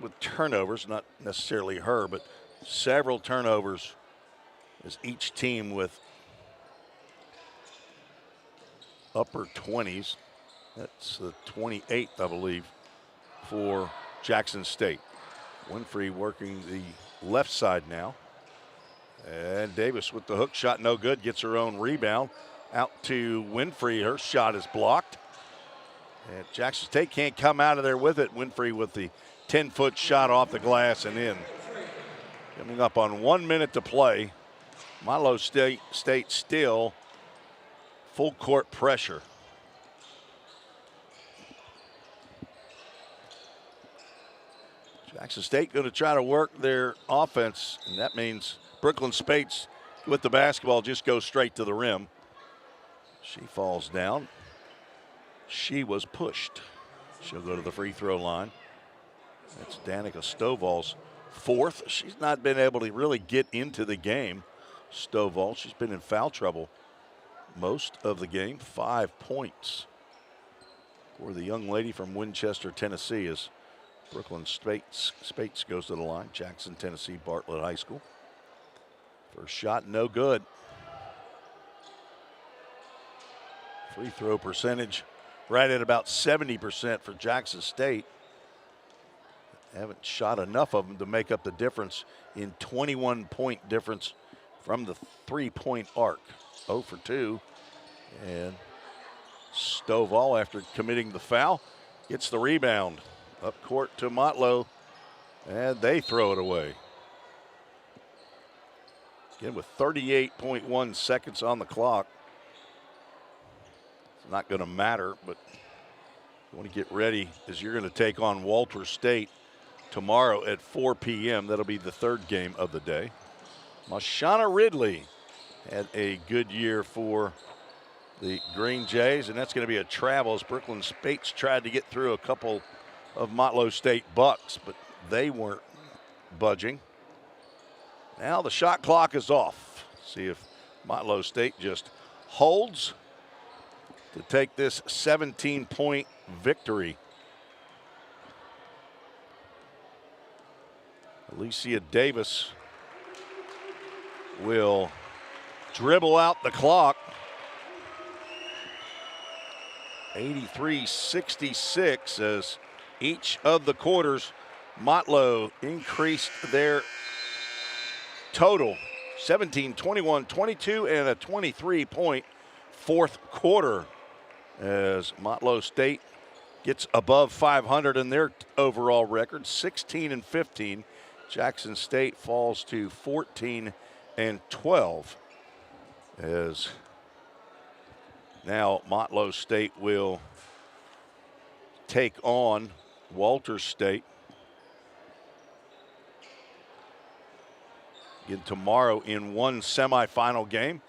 with turnovers, not necessarily her, but several turnovers as each team with upper 20s. That's the 28th, I believe, for Jackson State. Winfrey working the left side now. And Davis with the hook shot, no good, gets her own rebound. Out to Winfrey, her shot is blocked. And Jackson State can't come out of there with it. Winfrey with the 10-foot shot off the glass and in. Coming up on 1 minute to play. Motlow State still full court pressure. Jackson State going to try to work their offense, and that means Brooklyn Spates with the basketball just goes straight to the rim. She falls down. She was pushed. She'll go to the free throw line. That's Danica Stovall's 4th. She's not been able to really get into the game. Stovall, she's been in foul trouble most of the game. 5 points for the young lady from Winchester, Tennessee, as Brooklyn Spates goes to the line. Jackson, Tennessee, Bartlett High School. First shot, no good. Free throw percentage right at about 70% for Jackson State. Haven't shot enough of them to make up the difference in 21-point difference from the three-point arc. 0 for 2. And Stovall, after committing the foul, gets the rebound. Up court to Motlow, and they throw it away. Again, with 38.1 seconds on the clock. It's not going to matter, but you want to get ready as you're going to take on Walter State tomorrow at 4 p.m. That'll be the third game of the day. Mashana Ridley had a good year for the Green Jays, and that's going to be a travel as Brooklyn Spates tried to get through a couple of Motlow State Bucks, but they weren't budging. Now the shot clock is off. See if Motlow State just holds to take this 17-point victory. Alicia Davis will dribble out the clock. 83-66 as each of the quarters, Motlow increased their total. 17, 21, 22, and a 23-point fourth quarter as Motlow State gets above 500 in their overall record, 16 and 15. Jackson State falls to 14 and 12 as now Motlow State will take on Walter State again tomorrow in one semifinal game.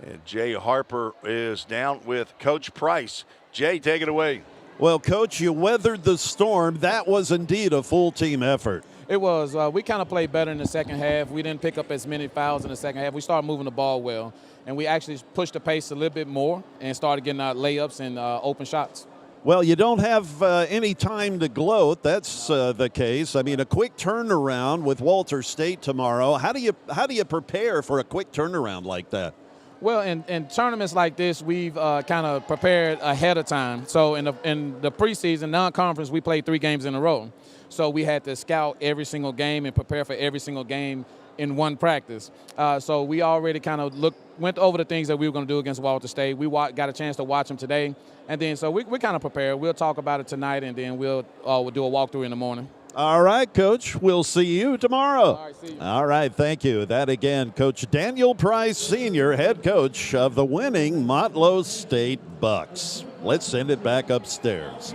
And Jay Harper is down with Coach Price. Jay, take it away. Well, Coach, you weathered the storm. That was indeed a full team effort. It was. We kind of played better in the second half. We didn't pick up as many fouls in the second half. We started moving the ball well, and we actually pushed the pace a little bit more and started getting our layups and open shots. Well, you don't have any time to gloat. That's the case. I mean, a quick turnaround with Walter State tomorrow. How do you prepare for a quick turnaround like that? Well, in tournaments like this, we've kind of prepared ahead of time. So in the preseason, non-conference, we played 3 games in a row. So we had to scout every single game and prepare for every single game in one practice. So we already kind of went over the things that we were going to do against Walter State. We got a chance to watch them today. And then so we kind of prepared. We'll talk about it tonight, and then we'll do a walkthrough in the morning. All right, Coach. We'll see you tomorrow. All right, see you. All right, thank you. That again, Coach Daniel Price, Sr., head coach of the winning Motlow State Bucks. Let's send it back upstairs.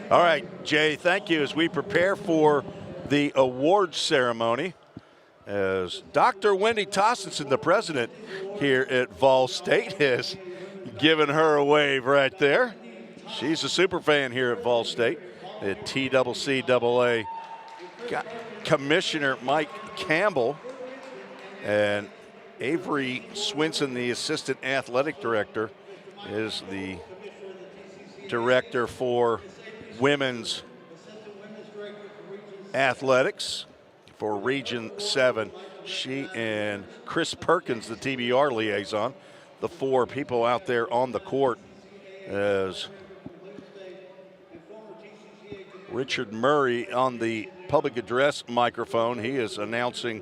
All right, Jay, thank you as we prepare for the awards ceremony. As Dr. Wendy Tossenson, the president here at VolState, has given her a wave right there. She's a super fan here at VolState. At TCCAA Commissioner Mike Campbell and Avery Swinson, the assistant athletic director, is the director for women's athletics for Region 7. She and Chris Perkins, the TBR liaison, the 4 people out there on the court as Richard Murray on the public address microphone. He is announcing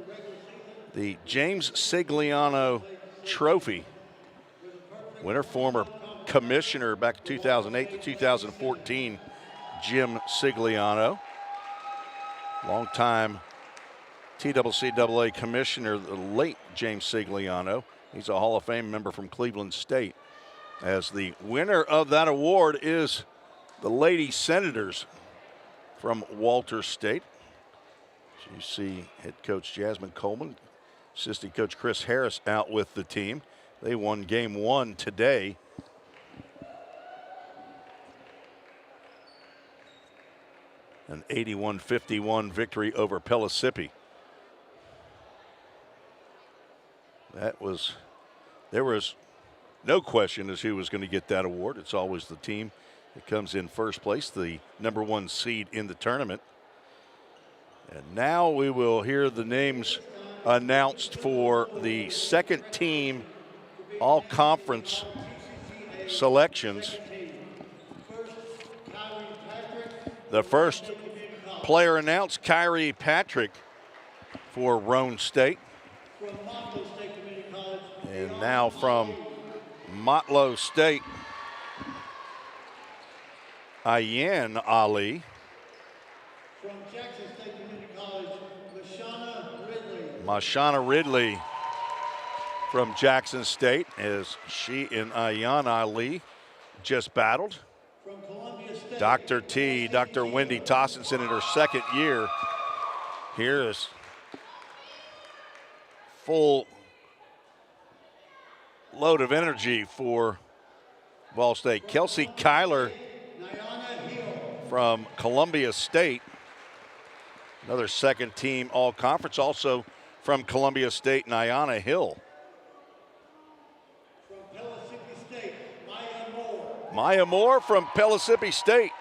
the James Sigliano Trophy. Winner, former commissioner back 2008 to 2014, Jim Sigliano. Longtime TCCAA commissioner, the late James Sigliano. He's a Hall of Fame member from Cleveland State. As the winner of that award is the Lady Senators from Walter State. You see head coach Jasmine Coleman, assistant coach Chris Harris out with the team. They won game 1 today. An 81-51 victory over Pellissippi. There was no question as who was going to get that award. It's always the team that comes in first place, the #1 seed in the tournament. And now we will hear the names announced for the second team all-conference selections. The first player announced, Kyrie Patrick for Roan State. And now from Motlow State, Ayan Ali. From Jackson State Community College, Mashana Ridley from Jackson State, as she and Ayan Ali just battled. From Columbia State, Dr. T, Dr. Wendy Tossinson in her second year. Here is full load of energy for Ball State. Kelsey Kyler from Columbia State, another second team all-conference, also from Columbia State, Nyana Hill. from Pellissippi State, Maya Moore. Maya Moore from Pellissippi State.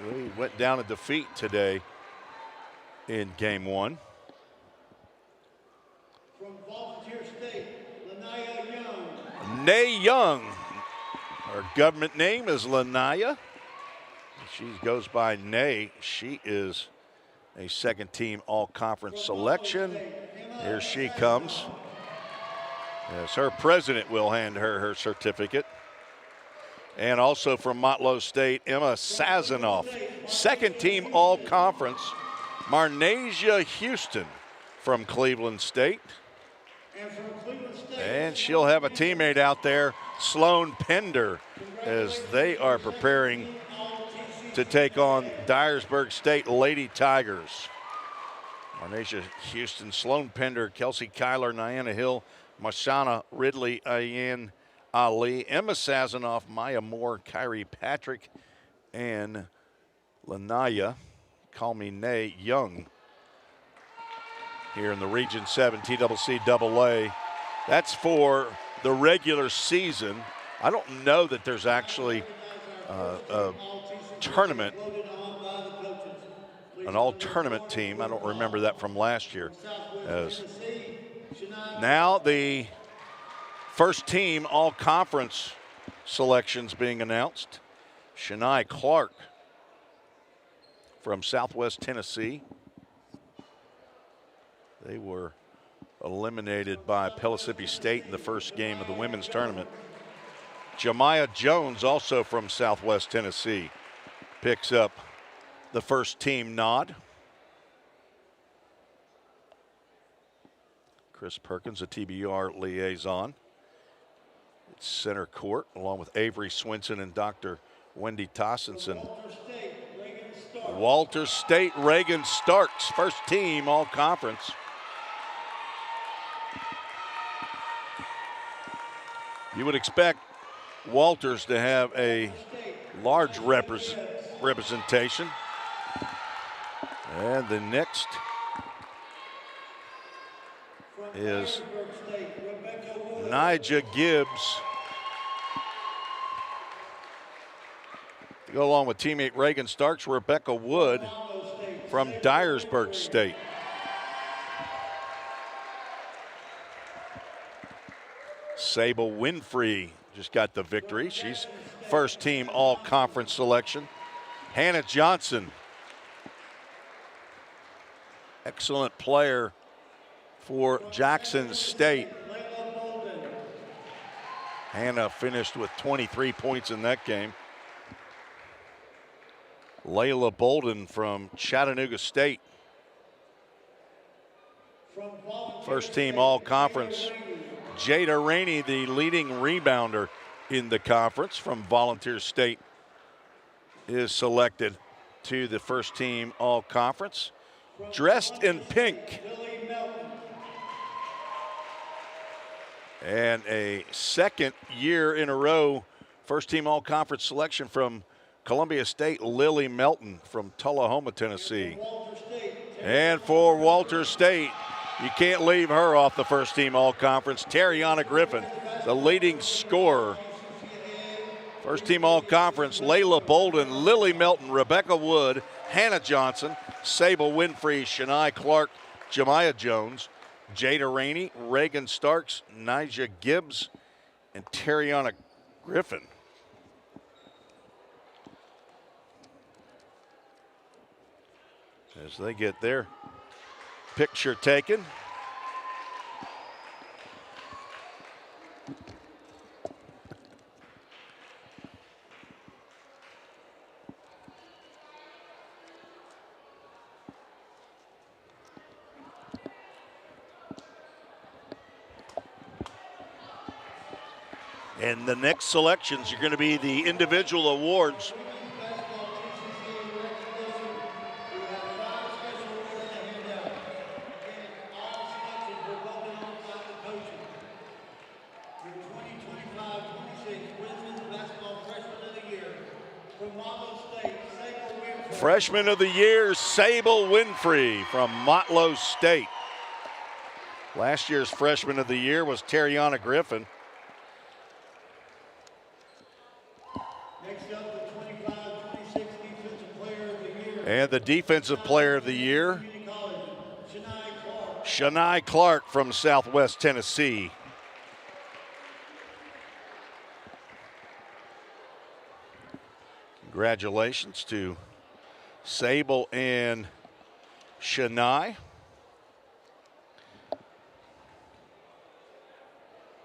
We went down a defeat today in game one. From Volunteer State, Lanaya Young. Nay Young. Her government name is Lanaya. She goes by Nay. She is a second team all-conference selection. Here she comes. Yes, her president will hand her her certificate. And also from Motlow State, Emma Sazanoff. Second team all-conference, Marnasia Houston from Cleveland State. And from Cleveland State, And she'll have a teammate out there, Sloan Pender, as they are preparing to take on Dyersburg State Lady Tigers. Marnasia Houston, Sloan Pender, Kelsey Kyler, Nyana Hill, Mashana Ridley, Ayan Ali, Emma Sazanoff, Maya Moore, Kyrie Patrick, and Lanaya, call me Nay, Young, here in the Region 7 TCCAA. That's for the regular season. I don't know that there's actually a tournament, an all-tournament team. I don't remember that from last year. As now the first team all-conference selections being announced. Shania Clark from Southwest Tennessee. They were eliminated by Pellissippi State in the first game of the women's tournament. Jemiah Jones, also from Southwest Tennessee, picks up the first team nod. Chris Perkins, a TBR liaison. It's center court, along with Avery Swinson and Dr. Wendy Tossinson. Walter State, Reagan Starks, first team all conference. You would expect Walters to have a large representation. And the next is Nija Gibbs. To go along with teammate Reagan Starks, Rebecca Wood from Dyersburg State. Sable Winfrey just got the victory. She's first team all-conference selection. Hannah Johnson, excellent player for Jackson State. Hannah finished with 23 points in that game. Layla Bolden from Chattanooga State. First team all-conference. Jada Rainey, the leading rebounder in the conference from Volunteer State, is selected to the first team all-conference. Dressed in pink. And a second year in a row, first team all-conference selection from Columbia State, Lily Melton from Tullahoma, Tennessee. And for Walter State, you can't leave her off the first team all-conference. Terriana Griffin, the leading scorer. First team all-conference, Layla Bolden, Lily Melton, Rebecca Wood, Hannah Johnson, Sable Winfrey, Shania Clark, Jemiah Jones, Jada Rainey, Reagan Starks, Nija Gibbs, and Terriana Griffin. As they get their picture taken. And the next selections are going to be the individual awards. Freshman of the Year, Sable Winfrey from Motlow State. Last year's Freshman of the Year was Terriana Griffin. Next up, the 25-26 Defensive Player of the Year. And the Defensive Player of the Year, Shania Clark from Southwest Tennessee. Congratulations to Sable and Shania.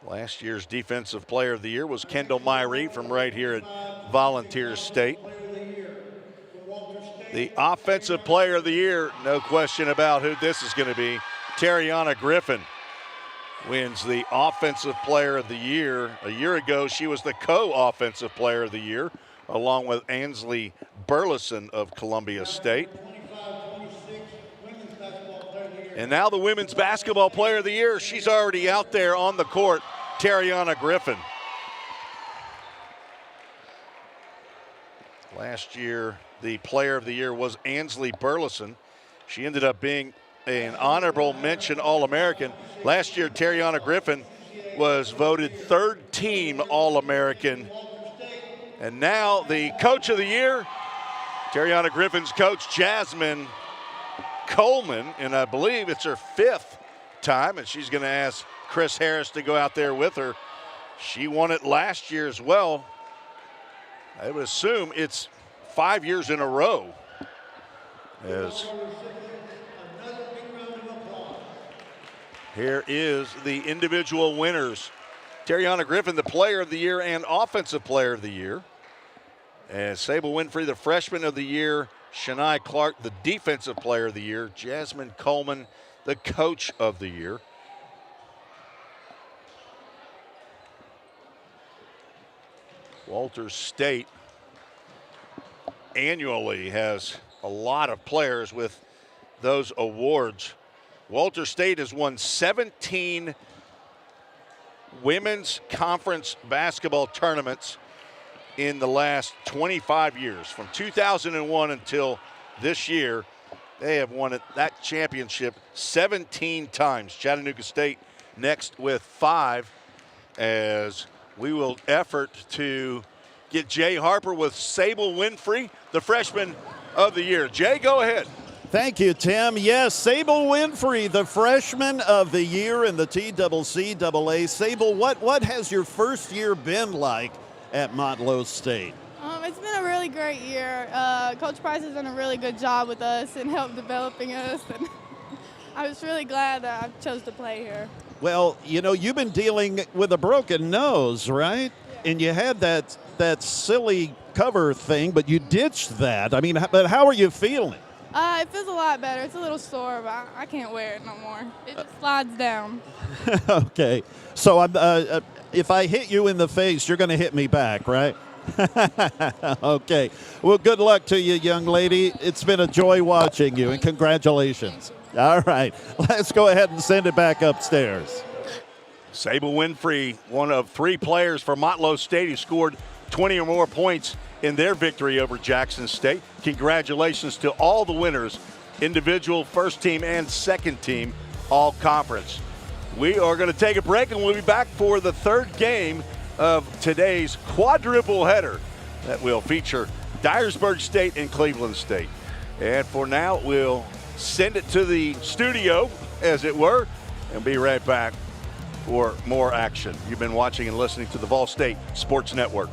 Last year's Defensive Player of the Year was Kendall Myrie from right here at Volunteer State. The Offensive Player of the Year, no question about who this is going to be. Terriana Griffin wins the Offensive Player of the Year. A year ago, she was the co-Offensive Player of the Year, along with Ansley Burleson of Columbia State. And now the Women's Basketball Player of the Year. She's already out there on the court, Terriana Griffin. Last year, the Player of the Year was Ansley Burleson. She ended up being an honorable mention All-American. Last year, Terriana Griffin was voted third team All-American. And now the Coach of the Year, Terriana Griffin's coach, Jasmine Coleman, and I believe it's her fifth time, and she's going to ask Chris Harris to go out there with her. She won it last year as well. I would assume it's 5 years in a row. As here is the individual winners. Terriana Griffin, the Player of the Year and Offensive Player of the Year. And Sable Winfrey, the Freshman of the Year. Shania Clark, the Defensive Player of the Year. Jasmine Coleman, the Coach of the Year. Walters State annually has a lot of players with those awards. Walters State has won 17 women's conference basketball tournaments in the last 25 years. From 2001 until this year, they have won that championship 17 times. Chattanooga State next with 5, as we will effort to get Jay Harper with Sable Winfrey, the Freshman of the Year. Jay, go ahead. Thank you, Tim. Yes, Sable Winfrey, the Freshman of the Year in the TCCAA. Sable, what has your first year been like at Motlow State? It's been a really great year. Coach Price has done a really good job with us and helped developing us. And I was really glad that I chose to play here. Well, you know, you've been dealing with a broken nose, right? Yeah. And you had that silly cover thing, but you ditched that. I mean, but how are you feeling? It feels a lot better. It's a little sore, but I can't wear it no more. It just slides down. Okay. So if I hit you in the face, you're going to hit me back, right? Okay. Well, good luck to you, young lady. It's been a joy watching you, and congratulations. All right. Let's go ahead and send it back upstairs. Sable Winfrey, one of 3 players for Motlow State who scored 20 or more points in their victory over Jackson State. Congratulations to all the winners, individual, first team, and second team, all conference. We are going to take a break, and we'll be back for the third game of today's quadruple header that will feature Dyersburg State and Cleveland State. And for now, we'll send it to the studio, as it were, and be right back for more action. You've been watching and listening to the VolState Sports Network.